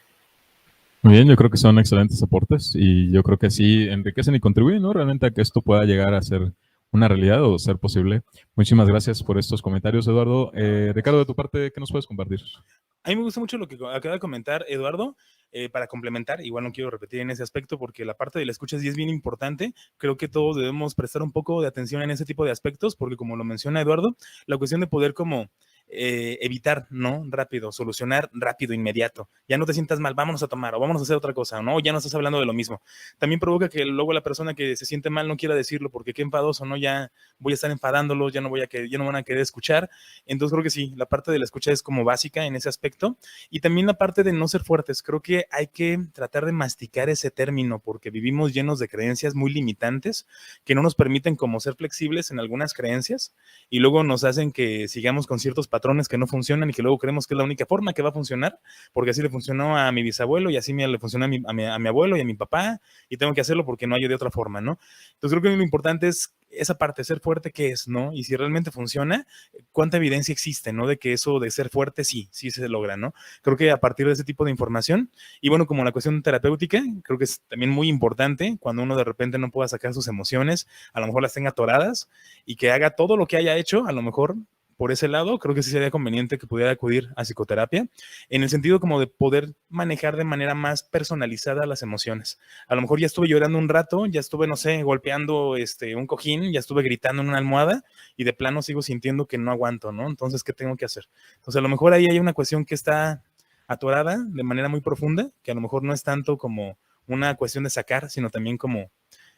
Muy bien, yo creo que son excelentes aportes y yo creo que sí enriquecen y contribuyen, ¿no? Realmente a que esto pueda llegar a ser una realidad o ser posible. Muchísimas gracias por estos comentarios, Eduardo. Ricardo, de tu parte, ¿qué nos puedes compartir? A mí me gusta mucho lo que acaba de comentar Eduardo, para complementar, igual no quiero repetir en ese aspecto porque la parte de la escucha sí es bien importante. Creo que todos debemos prestar un poco de atención en ese tipo de aspectos porque como lo menciona Eduardo, la cuestión de poder como evitar, ¿no? Rápido, solucionar rápido, inmediato. Ya no te sientas mal, vámonos a tomar o vámonos a hacer otra cosa, ¿no? Ya no estás hablando de lo mismo. También provoca que luego la persona que se siente mal no quiera decirlo porque qué enfadoso, ¿no? Ya voy a estar enfadándolo, ya no van a querer escuchar. Entonces creo que sí, la parte de la escucha es como básica en ese aspecto. Y también la parte de no ser fuertes. Creo que hay que tratar de masticar ese término porque vivimos llenos de creencias muy limitantes que no nos permiten como ser flexibles en algunas creencias y luego nos hacen que sigamos con ciertos patrones que no funcionan y que luego creemos que es la única forma que va a funcionar, porque así le funcionó a mi bisabuelo y así le funcionó a mi abuelo y a mi papá y tengo que hacerlo porque no hay de otra forma, ¿no? Entonces creo que lo importante es esa parte, ser fuerte, ¿qué es, no? Y si realmente funciona, ¿cuánta evidencia existe, no? De que eso de ser fuerte, sí se logra, ¿no? Creo que a partir de ese tipo de información, y bueno, como la cuestión terapéutica, creo que es también muy importante cuando uno de repente no pueda sacar sus emociones, a lo mejor las tenga atoradas, y que haga todo lo que haya hecho, a lo mejor por ese lado, creo que sí sería conveniente que pudiera acudir a psicoterapia, en el sentido como de poder manejar de manera más personalizada las emociones. A lo mejor ya estuve llorando un rato, ya estuve, no sé, golpeando un cojín, ya estuve gritando en una almohada y de plano sigo sintiendo que no aguanto, ¿no? Entonces, ¿qué tengo que hacer? Entonces, a lo mejor ahí hay una cuestión que está atorada de manera muy profunda, que a lo mejor no es tanto como una cuestión de sacar, sino también como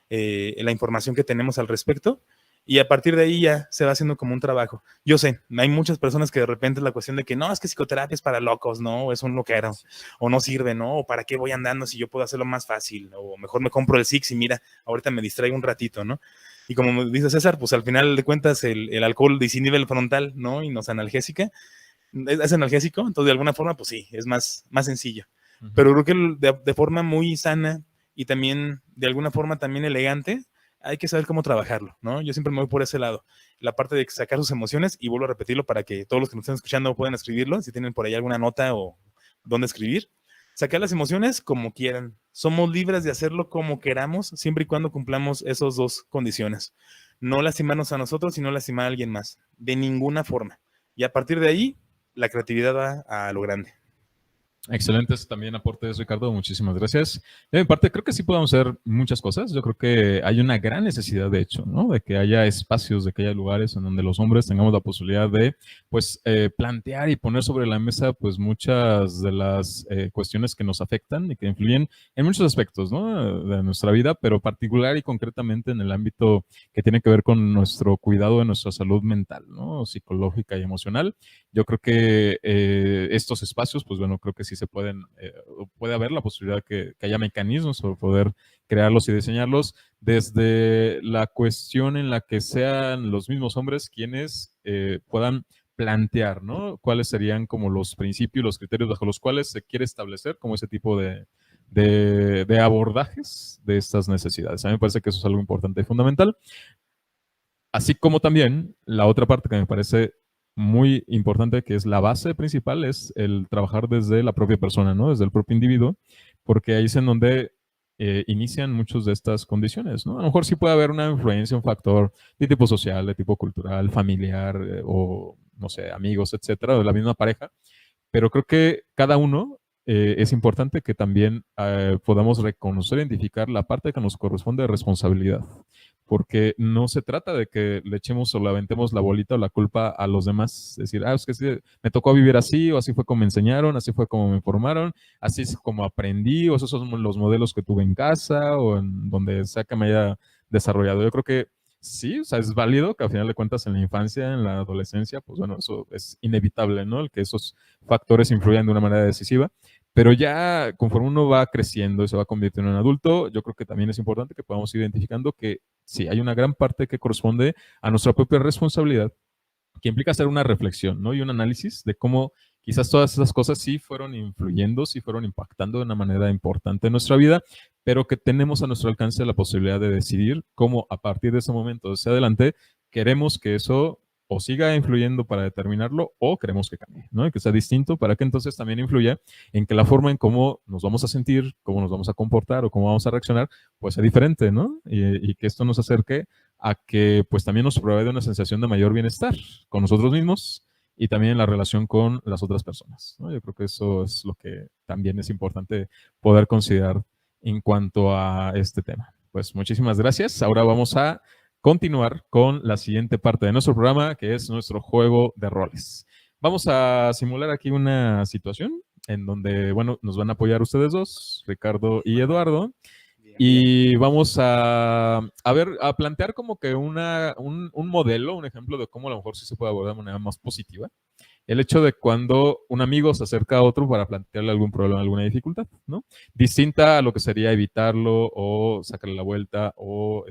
la información que tenemos al respecto. Y a partir de ahí ya se va haciendo como un trabajo. Yo sé, hay muchas personas que de repente es la cuestión de que no, es que psicoterapia es para locos, ¿no? O es un loquero, o no sirve, ¿no? O para qué voy andando si yo puedo hacerlo más fácil, o mejor me compro el Six y mira, ahorita me distraigo un ratito, ¿no? Y como dice César, pues al final de cuentas el alcohol desinhibe el frontal, ¿no? Y nos analgésica, es analgésico, entonces de alguna forma, pues sí, es más sencillo. Pero creo que de forma muy sana y también de alguna forma también elegante, hay que saber cómo trabajarlo, ¿no? Yo siempre me voy por ese lado, la parte de sacar sus emociones, y vuelvo a repetirlo para que todos los que nos estén escuchando puedan escribirlo, si tienen por ahí alguna nota o dónde escribir. Sacar las emociones como quieran. Somos libres de hacerlo como queramos, siempre y cuando cumplamos esas dos condiciones. No lastimarnos a nosotros y no lastimar a alguien más, de ninguna forma. Y a partir de ahí, la creatividad va a lo grande. Excelentes también aportes, Ricardo. Muchísimas gracias. De mi parte, creo que sí podemos hacer muchas cosas. Yo creo que hay una gran necesidad, de hecho, ¿no? De que haya espacios, de que haya lugares en donde los hombres tengamos la posibilidad de, pues, plantear y poner sobre la mesa, pues, muchas de las cuestiones que nos afectan y que influyen en muchos aspectos, ¿no? De nuestra vida, pero particular y concretamente en el ámbito que tiene que ver con nuestro cuidado de nuestra salud mental, ¿no? Psicológica y emocional. Yo creo que estos espacios, pues bueno, creo que sí se pueden, puede haber la posibilidad que haya mecanismos para poder crearlos y diseñarlos desde la cuestión en la que sean los mismos hombres quienes puedan plantear, ¿no? Cuáles serían como los principios, los criterios bajo los cuales se quiere establecer como ese tipo de abordajes de estas necesidades. A mí me parece que eso es algo importante y fundamental. Así como también la otra parte que me parece muy importante, que es la base principal, es el trabajar desde la propia persona, ¿no? Desde el propio individuo, porque ahí es en donde inician muchas de estas condiciones, ¿no? A lo mejor sí puede haber una influencia, un factor de tipo social, de tipo cultural, familiar, o no sé, amigos, etcétera, de la misma pareja, pero creo que cada uno es importante que también podamos reconocer, identificar la parte que nos corresponde de responsabilidad, porque no se trata de que le echemos o le aventemos la bolita o la culpa a los demás, es decir, es que sí, me tocó vivir así, o así fue como me enseñaron, así fue como me informaron, así es como aprendí, o esos son los modelos que tuve en casa, o en donde sea que me haya desarrollado. Yo creo que sí, o sea, es válido que al final de cuentas en la infancia, en la adolescencia, pues bueno, eso es inevitable, ¿no? El que esos factores influyan de una manera decisiva, pero ya conforme uno va creciendo y se va convirtiendo en adulto, yo creo que también es importante que podamos ir identificando que sí, hay una gran parte que corresponde a nuestra propia responsabilidad, que implica hacer una reflexión, ¿no? Y un análisis de cómo quizás todas esas cosas sí fueron influyendo, sí fueron impactando de una manera importante en nuestra vida, pero que tenemos a nuestro alcance la posibilidad de decidir cómo a partir de ese momento hacia adelante queremos que eso o siga influyendo para determinarlo o queremos que cambie, ¿no? Y que sea distinto para que entonces también influya en que la forma en cómo nos vamos a sentir, cómo nos vamos a comportar o cómo vamos a reaccionar, pues sea diferente, ¿no? Y que esto nos acerque a que pues también nos provee de una sensación de mayor bienestar con nosotros mismos y también en la relación con las otras personas, ¿no? Yo creo que eso es lo que también es importante poder considerar en cuanto a este tema. Pues muchísimas gracias. Ahora vamos a continuar con la siguiente parte de nuestro programa, que es nuestro juego de roles. Vamos a simular aquí una situación en donde, bueno, nos van a apoyar ustedes dos, Ricardo y Eduardo, Bien, bien. y vamos a ver, a plantear como que un modelo, un ejemplo de cómo a lo mejor sí se puede abordar de manera más positiva. El hecho de cuando un amigo se acerca a otro para plantearle algún problema, alguna dificultad, ¿no? Distinta a lo que sería evitarlo o sacarle la vuelta o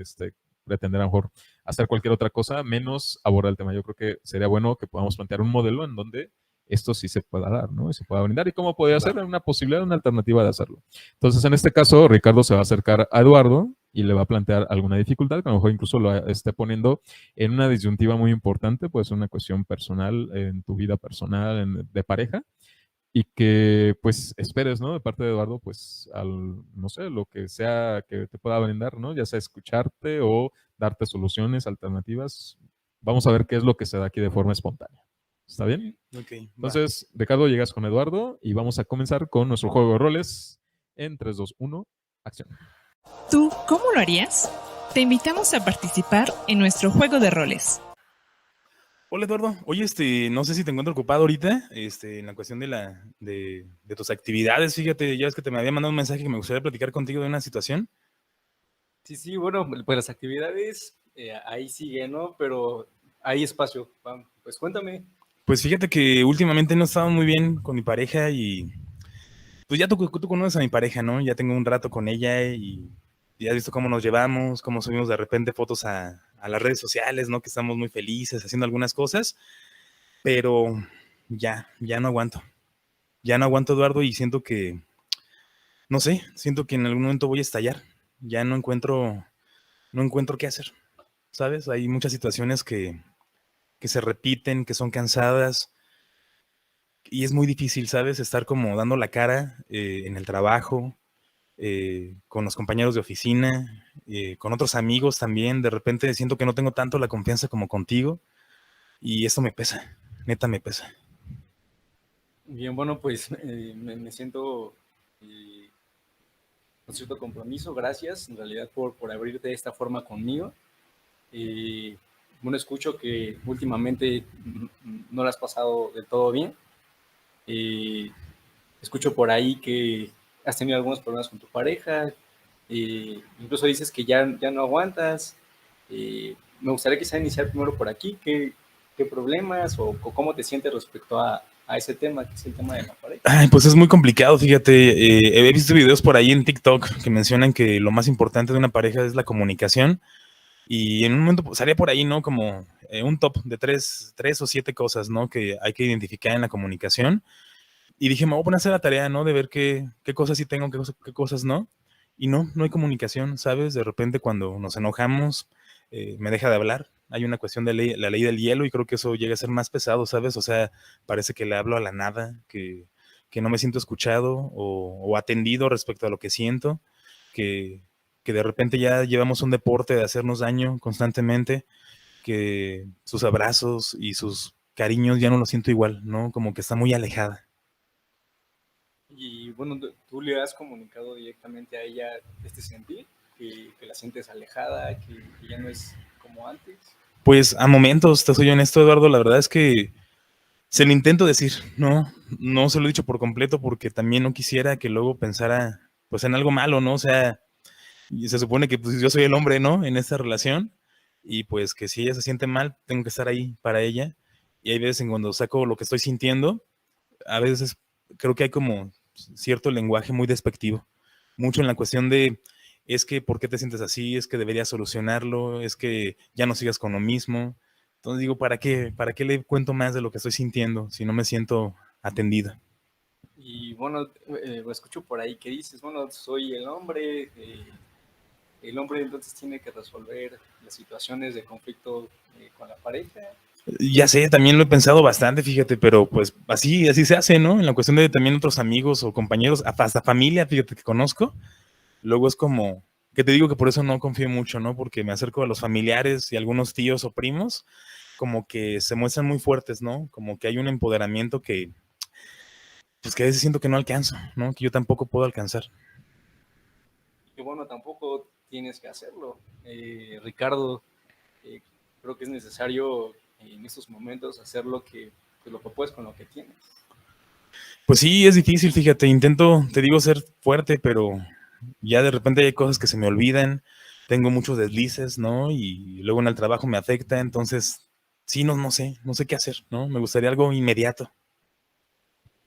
pretender a lo mejor hacer cualquier otra cosa, menos abordar el tema. Yo creo que sería bueno que podamos plantear un modelo en donde esto sí se pueda dar, ¿no? Y se pueda brindar. ¿Y cómo podría ser? Una posibilidad, una alternativa de hacerlo. Entonces, en este caso, Ricardo se va a acercar a Eduardo y le va a plantear alguna dificultad, que a lo mejor incluso lo esté poniendo en una disyuntiva muy importante, puede ser una cuestión personal, en tu vida personal, de pareja, y que pues esperes, ¿no? De parte de Eduardo, pues, no sé, lo que sea que te pueda brindar, ¿no? Ya sea escucharte o darte soluciones, alternativas. Vamos a ver qué es lo que se da aquí de forma espontánea. ¿Está bien? Ok, va. Entonces, Ricardo, llegas con Eduardo y vamos a comenzar con nuestro juego de roles en 3, 2, 1, acción. ¿Tú cómo lo harías? Te invitamos a participar en nuestro juego de roles. Hola Eduardo, oye, no sé si te encuentro ocupado ahorita, en la cuestión de tus actividades, fíjate, ya es que te me había mandado un mensaje que me gustaría platicar contigo de una situación. Sí, bueno, pues las actividades ahí siguen, ¿no? Pero hay espacio. Pues cuéntame. Pues fíjate que últimamente no he estado muy bien con mi pareja y pues ya tú conoces a mi pareja, ¿no? Ya tengo un rato con ella y has visto cómo nos llevamos, cómo subimos de repente fotos a las redes sociales, ¿no? Que estamos muy felices haciendo algunas cosas, pero ya no aguanto. Ya no aguanto, Eduardo, y siento que, no sé, siento que en algún momento voy a estallar. Ya no encuentro qué hacer, ¿sabes? Hay muchas situaciones que se repiten, que son cansadas, y es muy difícil, ¿sabes? Estar como dando la cara en el trabajo, con los compañeros de oficina, con otros amigos también. De repente siento que no tengo tanto la confianza como contigo, y esto me pesa, neta me pesa. Bien, bueno, pues me siento con cierto compromiso. Gracias, en realidad, por abrirte de esta forma conmigo. Bueno, escucho que últimamente no lo has pasado del todo bien. Escucho por ahí que has tenido algunos problemas con tu pareja. Incluso dices que ya no aguantas. Me gustaría quizá iniciar primero por aquí. ¿Qué problemas o cómo te sientes respecto a ese tema, que es el tema de la pareja? Ay, pues es muy complicado, fíjate. He visto videos por ahí en TikTok que mencionan que lo más importante de una pareja es la comunicación. Y en un momento pues, salía por ahí, ¿no? Como un top de tres o siete cosas, ¿no? Que hay que identificar en la comunicación. Y dije, me voy a poner a hacer la tarea, ¿no? De ver qué cosas sí tengo, qué cosas no. Y no hay comunicación, ¿sabes? De repente cuando nos enojamos, me deja de hablar. Hay una cuestión de la ley del hielo y creo que eso llega a ser más pesado, ¿sabes? O sea, parece que le hablo a la nada, que no me siento escuchado o atendido respecto a lo que siento, que, que de repente ya llevamos un deporte de hacernos daño constantemente, que sus abrazos y sus cariños ya no los siento igual, ¿no? Como que está muy alejada. Y bueno, tú le has comunicado directamente a ella este sentir, que la sientes alejada, que ya no es como antes. Pues a momentos, te soy honesto, Eduardo, la verdad es que se lo intento decir, no se lo he dicho por completo porque también no quisiera que luego pensara pues en algo malo, ¿no? O sea, y se supone que pues, yo soy el hombre, ¿no? En esta relación y pues que si ella se siente mal, tengo que estar ahí para ella. Y hay veces en cuando saco lo que estoy sintiendo, a veces creo que hay como cierto lenguaje muy despectivo, mucho en la cuestión de, es que, ¿por qué te sientes así? Es que deberías solucionarlo, es que ya no sigas con lo mismo. Entonces digo, ¿para qué le cuento más de lo que estoy sintiendo si no me siento atendida? Y bueno, escucho por ahí que dices, bueno, soy el hombre entonces tiene que resolver las situaciones de conflicto con la pareja. Ya sé, también lo he pensado bastante, fíjate, pero pues así se hace, ¿no? En la cuestión de también otros amigos o compañeros, hasta familia, fíjate que conozco, luego es como, que te digo que por eso no confío mucho, ¿no? Porque me acerco a los familiares y algunos tíos o primos, como que se muestran muy fuertes, ¿no? Como que hay un empoderamiento pues que a veces siento que no alcanzo, ¿no? Que yo tampoco puedo alcanzar. Y bueno, tampoco tienes que hacerlo. Ricardo, creo que es necesario en estos momentos hacer lo que pues, lo que puedes con lo que tienes. Pues sí, es difícil, fíjate, intento, te digo, ser fuerte, pero ya de repente hay cosas que se me olvidan, tengo muchos deslices, ¿no? Y luego en el trabajo me afecta, entonces, sí, no sé qué hacer, ¿no? Me gustaría algo inmediato.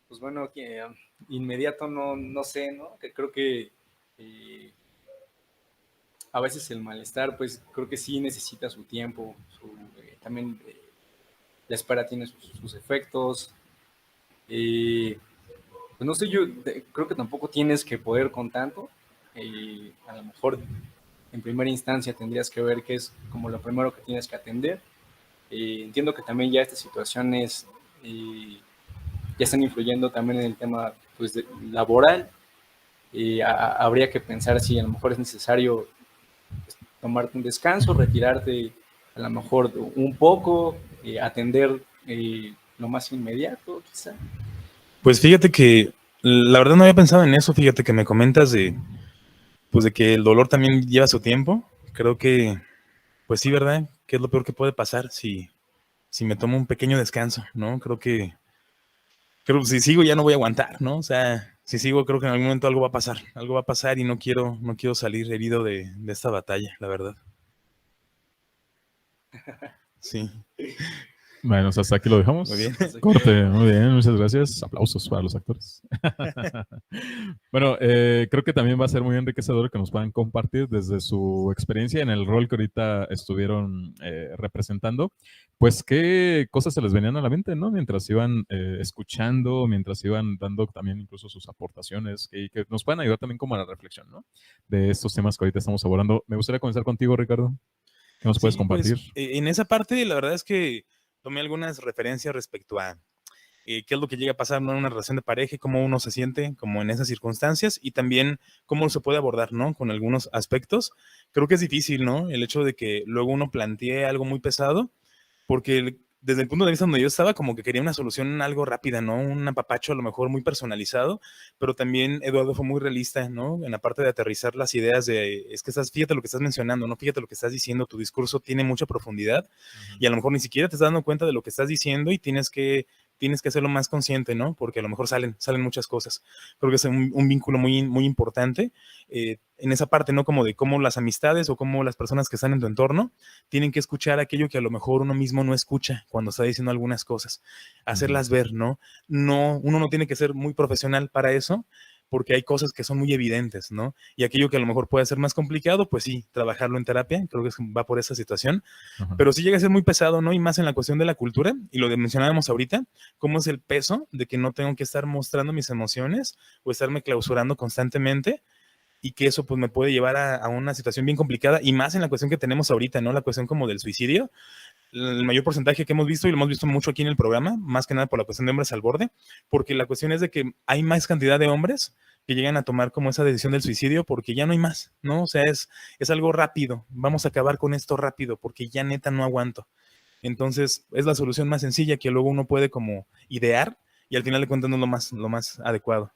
Pues bueno, que inmediato no sé, ¿no? Que creo que a veces el malestar, pues creo que sí necesita su tiempo, también la espera tiene sus efectos. Pues no sé, yo creo que tampoco tienes que poder con tanto. A lo mejor en primera instancia tendrías que ver qué es como lo primero que tienes que atender. Entiendo que también ya estas situaciones ya están influyendo también en el tema pues, laboral. Habría que pensar si a lo mejor es necesario tomarte un descanso, retirarte a lo mejor un poco, atender lo más inmediato, quizá. Pues fíjate que la verdad no había pensado en eso, fíjate que me comentas pues de que el dolor también lleva su tiempo. Creo que, pues sí, ¿verdad? ¿Qué es lo peor que puede pasar si me tomo un pequeño descanso, ¿no? Creo que si sigo ya no voy a aguantar, ¿no? O sea, si sigo creo que en algún momento algo va a pasar y no quiero salir herido de esta batalla, la verdad. Sí, Bueno, hasta aquí lo dejamos. muy bien. Corte, muy bien, muchas gracias. Aplausos para los actores. Bueno, creo que también va a ser muy enriquecedor que nos puedan compartir desde su experiencia en el rol que ahorita estuvieron representando, pues qué cosas se les venían a la mente, ¿no? Mientras iban escuchando, mientras iban dando también incluso sus aportaciones y que nos puedan ayudar también como a la reflexión, ¿no? De estos temas que ahorita estamos abordando. Me gustaría comenzar contigo, Ricardo. ¿Qué nos puedes Sí, pues compartir? en esa parte la verdad es que tomé algunas referencias respecto a qué es lo que llega a pasar, ¿no? En una relación de pareja y cómo uno se siente como en esas circunstancias y también cómo se puede abordar, ¿no? Con algunos aspectos. Creo que es difícil, ¿no? El hecho de que luego uno plantee algo muy pesado, porque desde el punto de vista donde yo estaba, como que quería una solución algo rápida, ¿no? Un apapacho a lo mejor muy personalizado, pero también Eduardo fue muy realista, ¿no? En la parte de aterrizar las ideas es que fíjate lo que estás mencionando, ¿no? Fíjate lo que estás diciendo, tu discurso tiene mucha profundidad y a lo mejor ni siquiera te estás dando cuenta de lo que estás diciendo y tienes que hacerlo más consciente, ¿no? Porque a lo mejor salen muchas cosas. Creo que es un vínculo muy importante en esa parte, ¿no? Como de cómo las amistades o cómo las personas que están en tu entorno tienen que escuchar aquello que a lo mejor uno mismo no escucha cuando está diciendo algunas cosas, hacerlas ver, ¿no? Uno no tiene que ser muy profesional para eso, porque hay cosas que son muy evidentes, ¿no? Y aquello que a lo mejor puede ser más complicado, pues sí, trabajarlo en terapia, creo que va por esa situación, pero sí llega a ser muy pesado, ¿no? Y más en la cuestión de la cultura, y lo mencionábamos ahorita, cómo es el peso de que no tengo que estar mostrando mis emociones o estarme clausurando constantemente, y que eso pues me puede llevar a una situación bien complicada, y más en la cuestión que tenemos ahorita, ¿no? La cuestión como del suicidio, el mayor porcentaje que hemos visto, y lo hemos visto mucho aquí en el programa, más que nada por la cuestión de hombres al borde, porque la cuestión es de que hay más cantidad de hombres que llegan a tomar como esa decisión del suicidio porque ya no hay más, ¿no? O sea, es algo rápido, vamos a acabar con esto rápido porque ya neta no aguanto. Entonces, es la solución más sencilla que luego uno puede como idear y al final de cuentas no es lo más adecuado.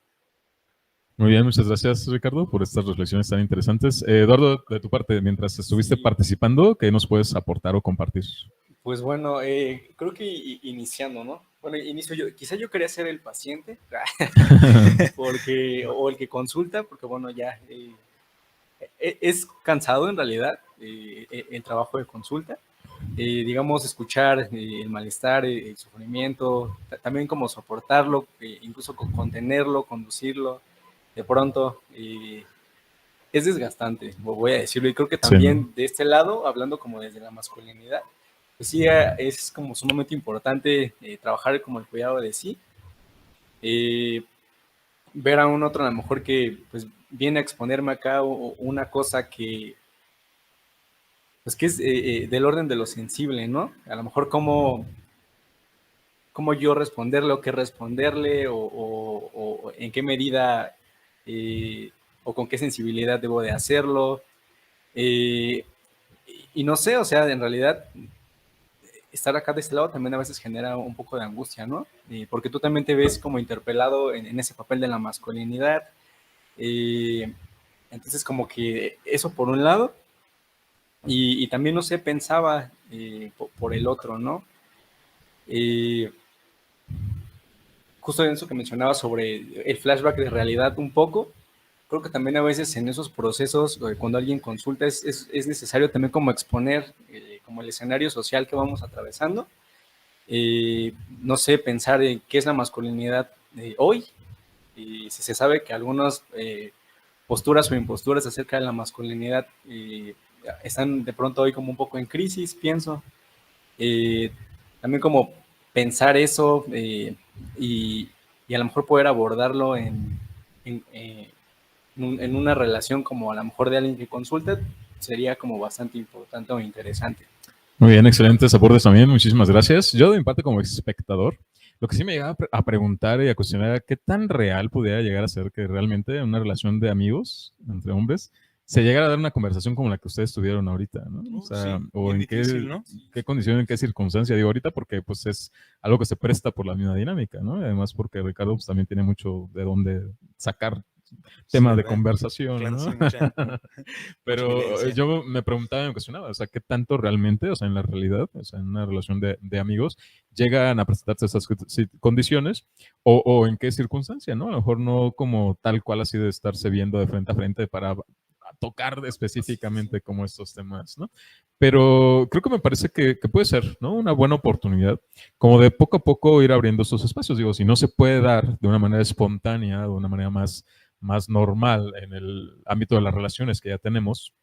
Muy bien, muchas gracias, Ricardo, por estas reflexiones tan interesantes. Eduardo, de tu parte, mientras estuviste Sí. participando, ¿qué nos puedes aportar o compartir? Pues bueno, creo que iniciando, ¿no? Bueno, inicio yo. Quizá yo quería ser el paciente, o el que consulta, porque bueno, ya es cansado en realidad el trabajo de consulta. Digamos, escuchar el malestar, el sufrimiento, también como soportarlo, incluso contenerlo, conducirlo, de pronto es desgastante, voy a decirlo, y creo que Sí. también de este lado, hablando como desde la masculinidad, pues sí, es como sumamente importante trabajar como el cuidado de sí, ver a un otro a lo mejor que pues viene a exponerme acá una cosa que pues que es del orden de lo sensible, ¿no? A lo mejor cómo yo responderle o qué responderle o en qué medida o con qué sensibilidad debo de hacerlo. Y no sé, o sea, en realidad estar acá de este lado también a veces genera un poco de angustia, ¿no? Porque tú también te ves como interpelado en ese papel de la masculinidad. Entonces como que eso por un lado. Y también, no sé, pensaba por el otro, ¿no? justo en eso que mencionaba sobre el flashback de realidad un poco, creo que también a veces en esos procesos, cuando alguien consulta, es necesario también como exponer como el escenario social que vamos atravesando. No sé, pensar en qué es la masculinidad hoy, y si se sabe que algunas posturas o imposturas acerca de la masculinidad están de pronto hoy como un poco en crisis, pienso. También como pensar eso y a lo mejor poder abordarlo en una relación como a lo mejor de alguien que consulte, sería como bastante importante o interesante. Muy bien, excelentes aportes también, muchísimas gracias. Yo de mi parte como espectador, lo que sí me llegaba a preguntar y a cuestionar era qué tan real pudiera llegar a ser que realmente una relación de amigos entre hombres se llegara a dar una conversación como la que ustedes tuvieron ahorita, ¿no? O sea, Sí, o bien en difícil, ¿no? qué condición, en qué circunstancia, digo ahorita, porque pues es algo que se presta por la misma dinámica, ¿no? Y además porque Ricardo pues, también tiene mucho de dónde sacar Sí, tema de ¿verdad? conversación, Claro, ¿no? sí, mucha Pero evidencia. yo me preguntaba y me cuestionaba, o sea, ¿qué tanto realmente, o sea, en la realidad, o sea, en una relación de amigos, llegan a presentarse esas condiciones o en qué circunstancia, ¿no? A lo mejor no como tal cual así de estarse viendo de frente a frente para tocar específicamente como estos temas, ¿no? Pero creo que me parece que puede ser, ¿no? Una buena oportunidad, como de poco a poco ir abriendo esos espacios. Digo, si no se puede dar de una manera espontánea, de una manera más normal en el ámbito de las relaciones que ya tenemos,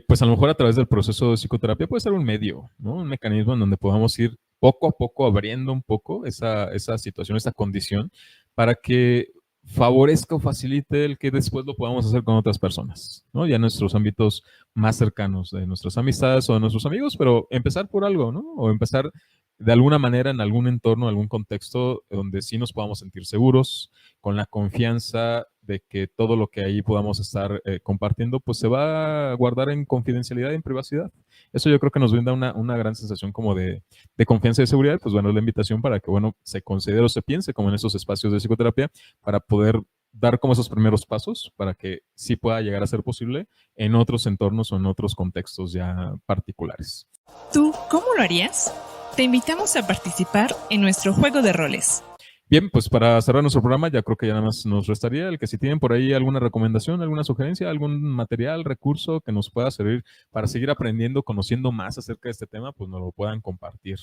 pues a lo mejor a través del proceso de psicoterapia puede ser un medio, ¿no? Un mecanismo en donde podamos ir poco a poco abriendo un poco esa situación, esa condición, para que favorezca o facilite el que después lo podamos hacer con otras personas, ¿no? Ya en nuestros ámbitos más cercanos, de nuestras amistades o de nuestros amigos, pero empezar por algo, ¿no? O empezar de alguna manera en algún entorno, algún contexto donde sí nos podamos sentir seguros, con la confianza de que todo lo que ahí podamos estar compartiendo, pues se va a guardar en confidencialidad y en privacidad. Eso yo creo que nos brinda una gran sensación como de confianza y de seguridad. Pues bueno, la invitación para que, bueno, se considere o se piense como en esos espacios de psicoterapia para poder dar como esos primeros pasos para que sí pueda llegar a ser posible en otros entornos o en otros contextos ya particulares. ¿Tú cómo lo harías? Te invitamos a participar en nuestro juego de roles. Bien, pues para cerrar nuestro programa, ya creo que ya nada más nos restaría el que si tienen por ahí alguna recomendación, alguna sugerencia, algún material, recurso que nos pueda servir para seguir aprendiendo, conociendo más acerca de este tema, pues nos lo puedan compartir.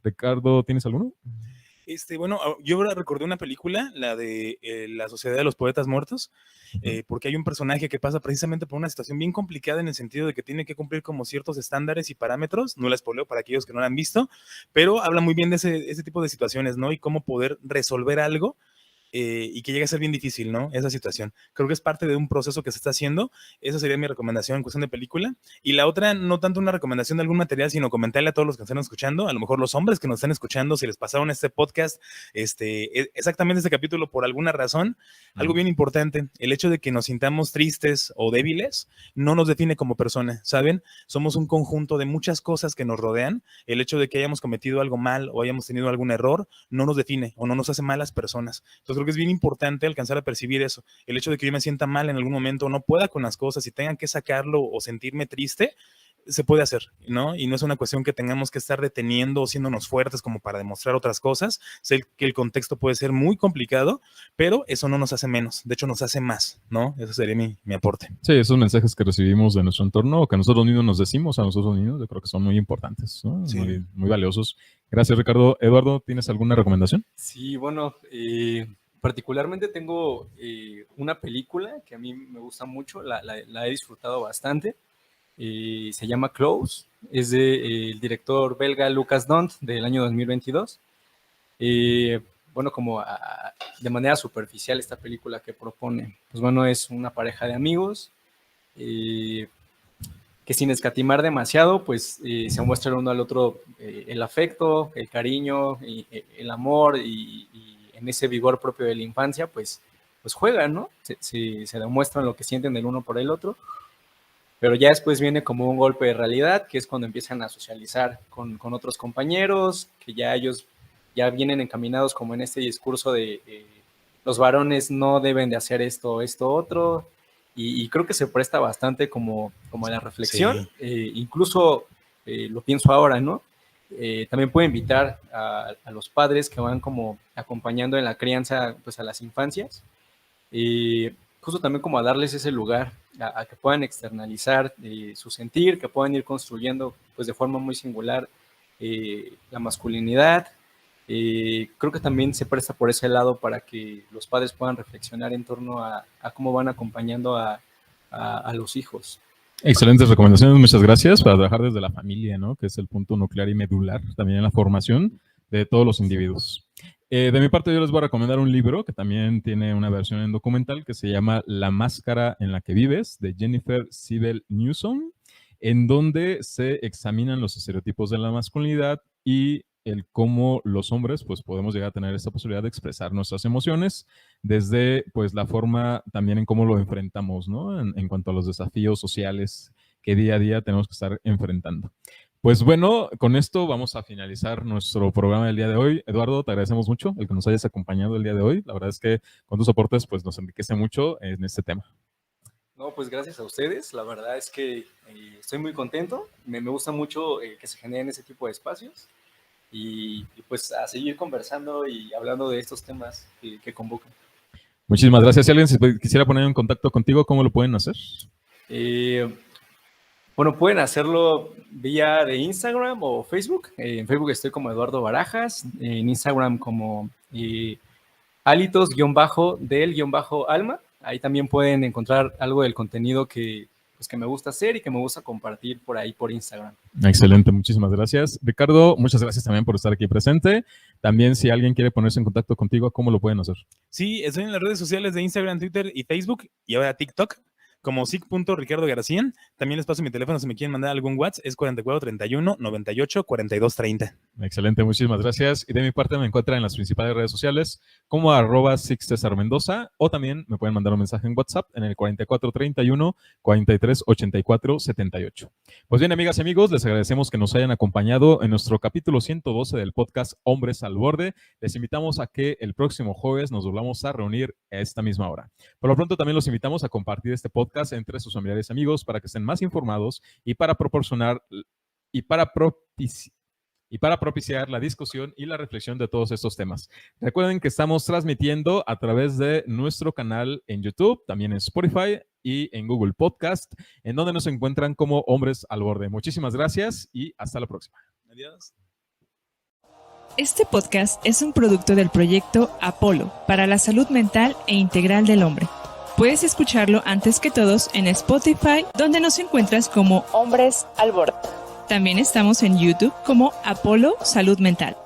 Ricardo, ¿tienes alguno? Bueno, yo ahora recordé una película, la de La Sociedad de los Poetas Muertos, porque hay un personaje que pasa precisamente por una situación bien complicada en el sentido de que tiene que cumplir como ciertos estándares y parámetros. No la spoileo para aquellos que no la han visto, pero habla muy bien de ese tipo de situaciones, ¿no? Y cómo poder resolver algo y que llegue a ser bien difícil, ¿no? Esa situación. Creo que es parte de un proceso que se está haciendo. Esa sería mi recomendación en cuestión de película. Y la otra, no tanto una recomendación de algún material, sino comentarle a todos los que nos están escuchando, a lo mejor los hombres que nos están escuchando, si les pasaron este podcast, exactamente este capítulo por alguna razón, algo bien importante, el hecho de que nos sintamos tristes o débiles no nos define como persona, ¿saben? Somos un conjunto de muchas cosas que nos rodean. El hecho de que hayamos cometido algo mal o hayamos tenido algún error no nos define o no nos hace malas personas. Entonces creo que es bien importante alcanzar a percibir eso. El hecho de que yo me sienta mal en algún momento, no pueda con las cosas y tengan que sacarlo o sentirme triste, se puede hacer, ¿no? Y no es una cuestión que tengamos que estar deteniendo o siéndonos fuertes como para demostrar otras cosas. Sé que el contexto puede ser muy complicado, pero eso no nos hace menos, de hecho nos hace más, ¿no? Ese sería mi aporte. Sí, esos mensajes que recibimos de nuestro entorno o que nosotros mismos nos decimos a nosotros mismos, yo creo que son muy importantes, ¿no? Sí. Muy valiosos. Gracias, Ricardo. Eduardo, ¿tienes alguna recomendación? Sí, bueno, particularmente tengo una película que a mí me gusta mucho, la he disfrutado bastante. Se llama Close, es del director belga Lucas Dont del año 2022. Bueno, como de manera superficial esta película que propone, pues bueno, es una pareja de amigos que sin escatimar demasiado, pues se muestra el uno al otro el afecto, el cariño, el amor y en ese vigor propio de la infancia, pues juegan, ¿no? Se demuestran lo que sienten el uno por el otro, pero ya después viene como un golpe de realidad, que es cuando empiezan a socializar con otros compañeros, que ya ellos ya vienen encaminados como en este discurso de los varones no deben de hacer esto, otro, y creo que se presta bastante como a la reflexión, Sí. incluso lo pienso ahora, ¿no? También puede invitar a los padres que van como acompañando en la crianza pues a las infancias, justo también como a darles ese lugar, a que puedan externalizar su sentir, que puedan ir construyendo pues de forma muy singular la masculinidad. Creo que también se presta por ese lado para que los padres puedan reflexionar en torno a cómo van acompañando a los hijos. Excelentes recomendaciones, muchas gracias. Para trabajar desde la familia, ¿no? Que es el punto nuclear y medular también en la formación de todos los individuos. De mi parte, yo les voy a recomendar un libro que también tiene una versión en documental que se llama La máscara en la que vives, de Jennifer Sibel Newsom, en donde se examinan los estereotipos de la masculinidad y el cómo los hombres pues podemos llegar a tener esta posibilidad de expresar nuestras emociones desde pues la forma también en cómo lo enfrentamos, ¿no? En cuanto a los desafíos sociales que día a día tenemos que estar enfrentando. Pues bueno, con esto vamos a finalizar nuestro programa del día de hoy. Eduardo, te agradecemos mucho el que nos hayas acompañado el día de hoy. La verdad es que con tus aportes pues nos enriquece mucho en este tema. No, pues gracias a ustedes. La verdad es que estoy muy contento. Me gusta mucho que se generen ese tipo de espacios. Y pues a seguir conversando y hablando de estos temas que convocan. Muchísimas gracias. Si alguien se quisiera poner en contacto contigo, ¿cómo lo pueden hacer? Bueno, pueden hacerlo vía de Instagram o Facebook. En Facebook estoy como Eduardo Barajas, en Instagram como alitos_del_alma. Ahí también pueden encontrar algo del contenido que me gusta hacer y que me gusta compartir por ahí por Instagram. Excelente, muchísimas gracias. Ricardo, muchas gracias también por estar aquí presente. También si alguien quiere ponerse en contacto contigo, ¿cómo lo pueden hacer? Sí, estoy en las redes sociales de Instagram, Twitter y Facebook y ahora TikTok como sig.ricardogarcía. También les paso mi teléfono si me quieren mandar algún WhatsApp, es 4431-98-4230. Excelente, muchísimas gracias. Y de mi parte me encuentran en las principales redes sociales como @sixcesarmendoza o también me pueden mandar un mensaje en WhatsApp en el 4431-4384-78. Pues bien, amigas y amigos, les agradecemos que nos hayan acompañado en nuestro capítulo 112 del podcast Hombres al Borde. Les invitamos a que el próximo jueves nos volvamos a reunir a esta misma hora. Por lo pronto también los invitamos a compartir este podcast entre sus familiares y amigos para que estén más informados y para proporcionar y para propiciar la discusión y la reflexión de todos estos temas. Recuerden que estamos transmitiendo a través de nuestro canal en YouTube, también en Spotify y en Google Podcast, en donde nos encuentran como Hombres al Borde. Muchísimas gracias y hasta la próxima. Adiós. Este podcast es un producto del proyecto Apolo para la salud mental e integral del hombre. Puedes escucharlo antes que todos en Spotify, donde nos encuentras como Hombres al Borde. También estamos en YouTube como Apolo Salud Mental.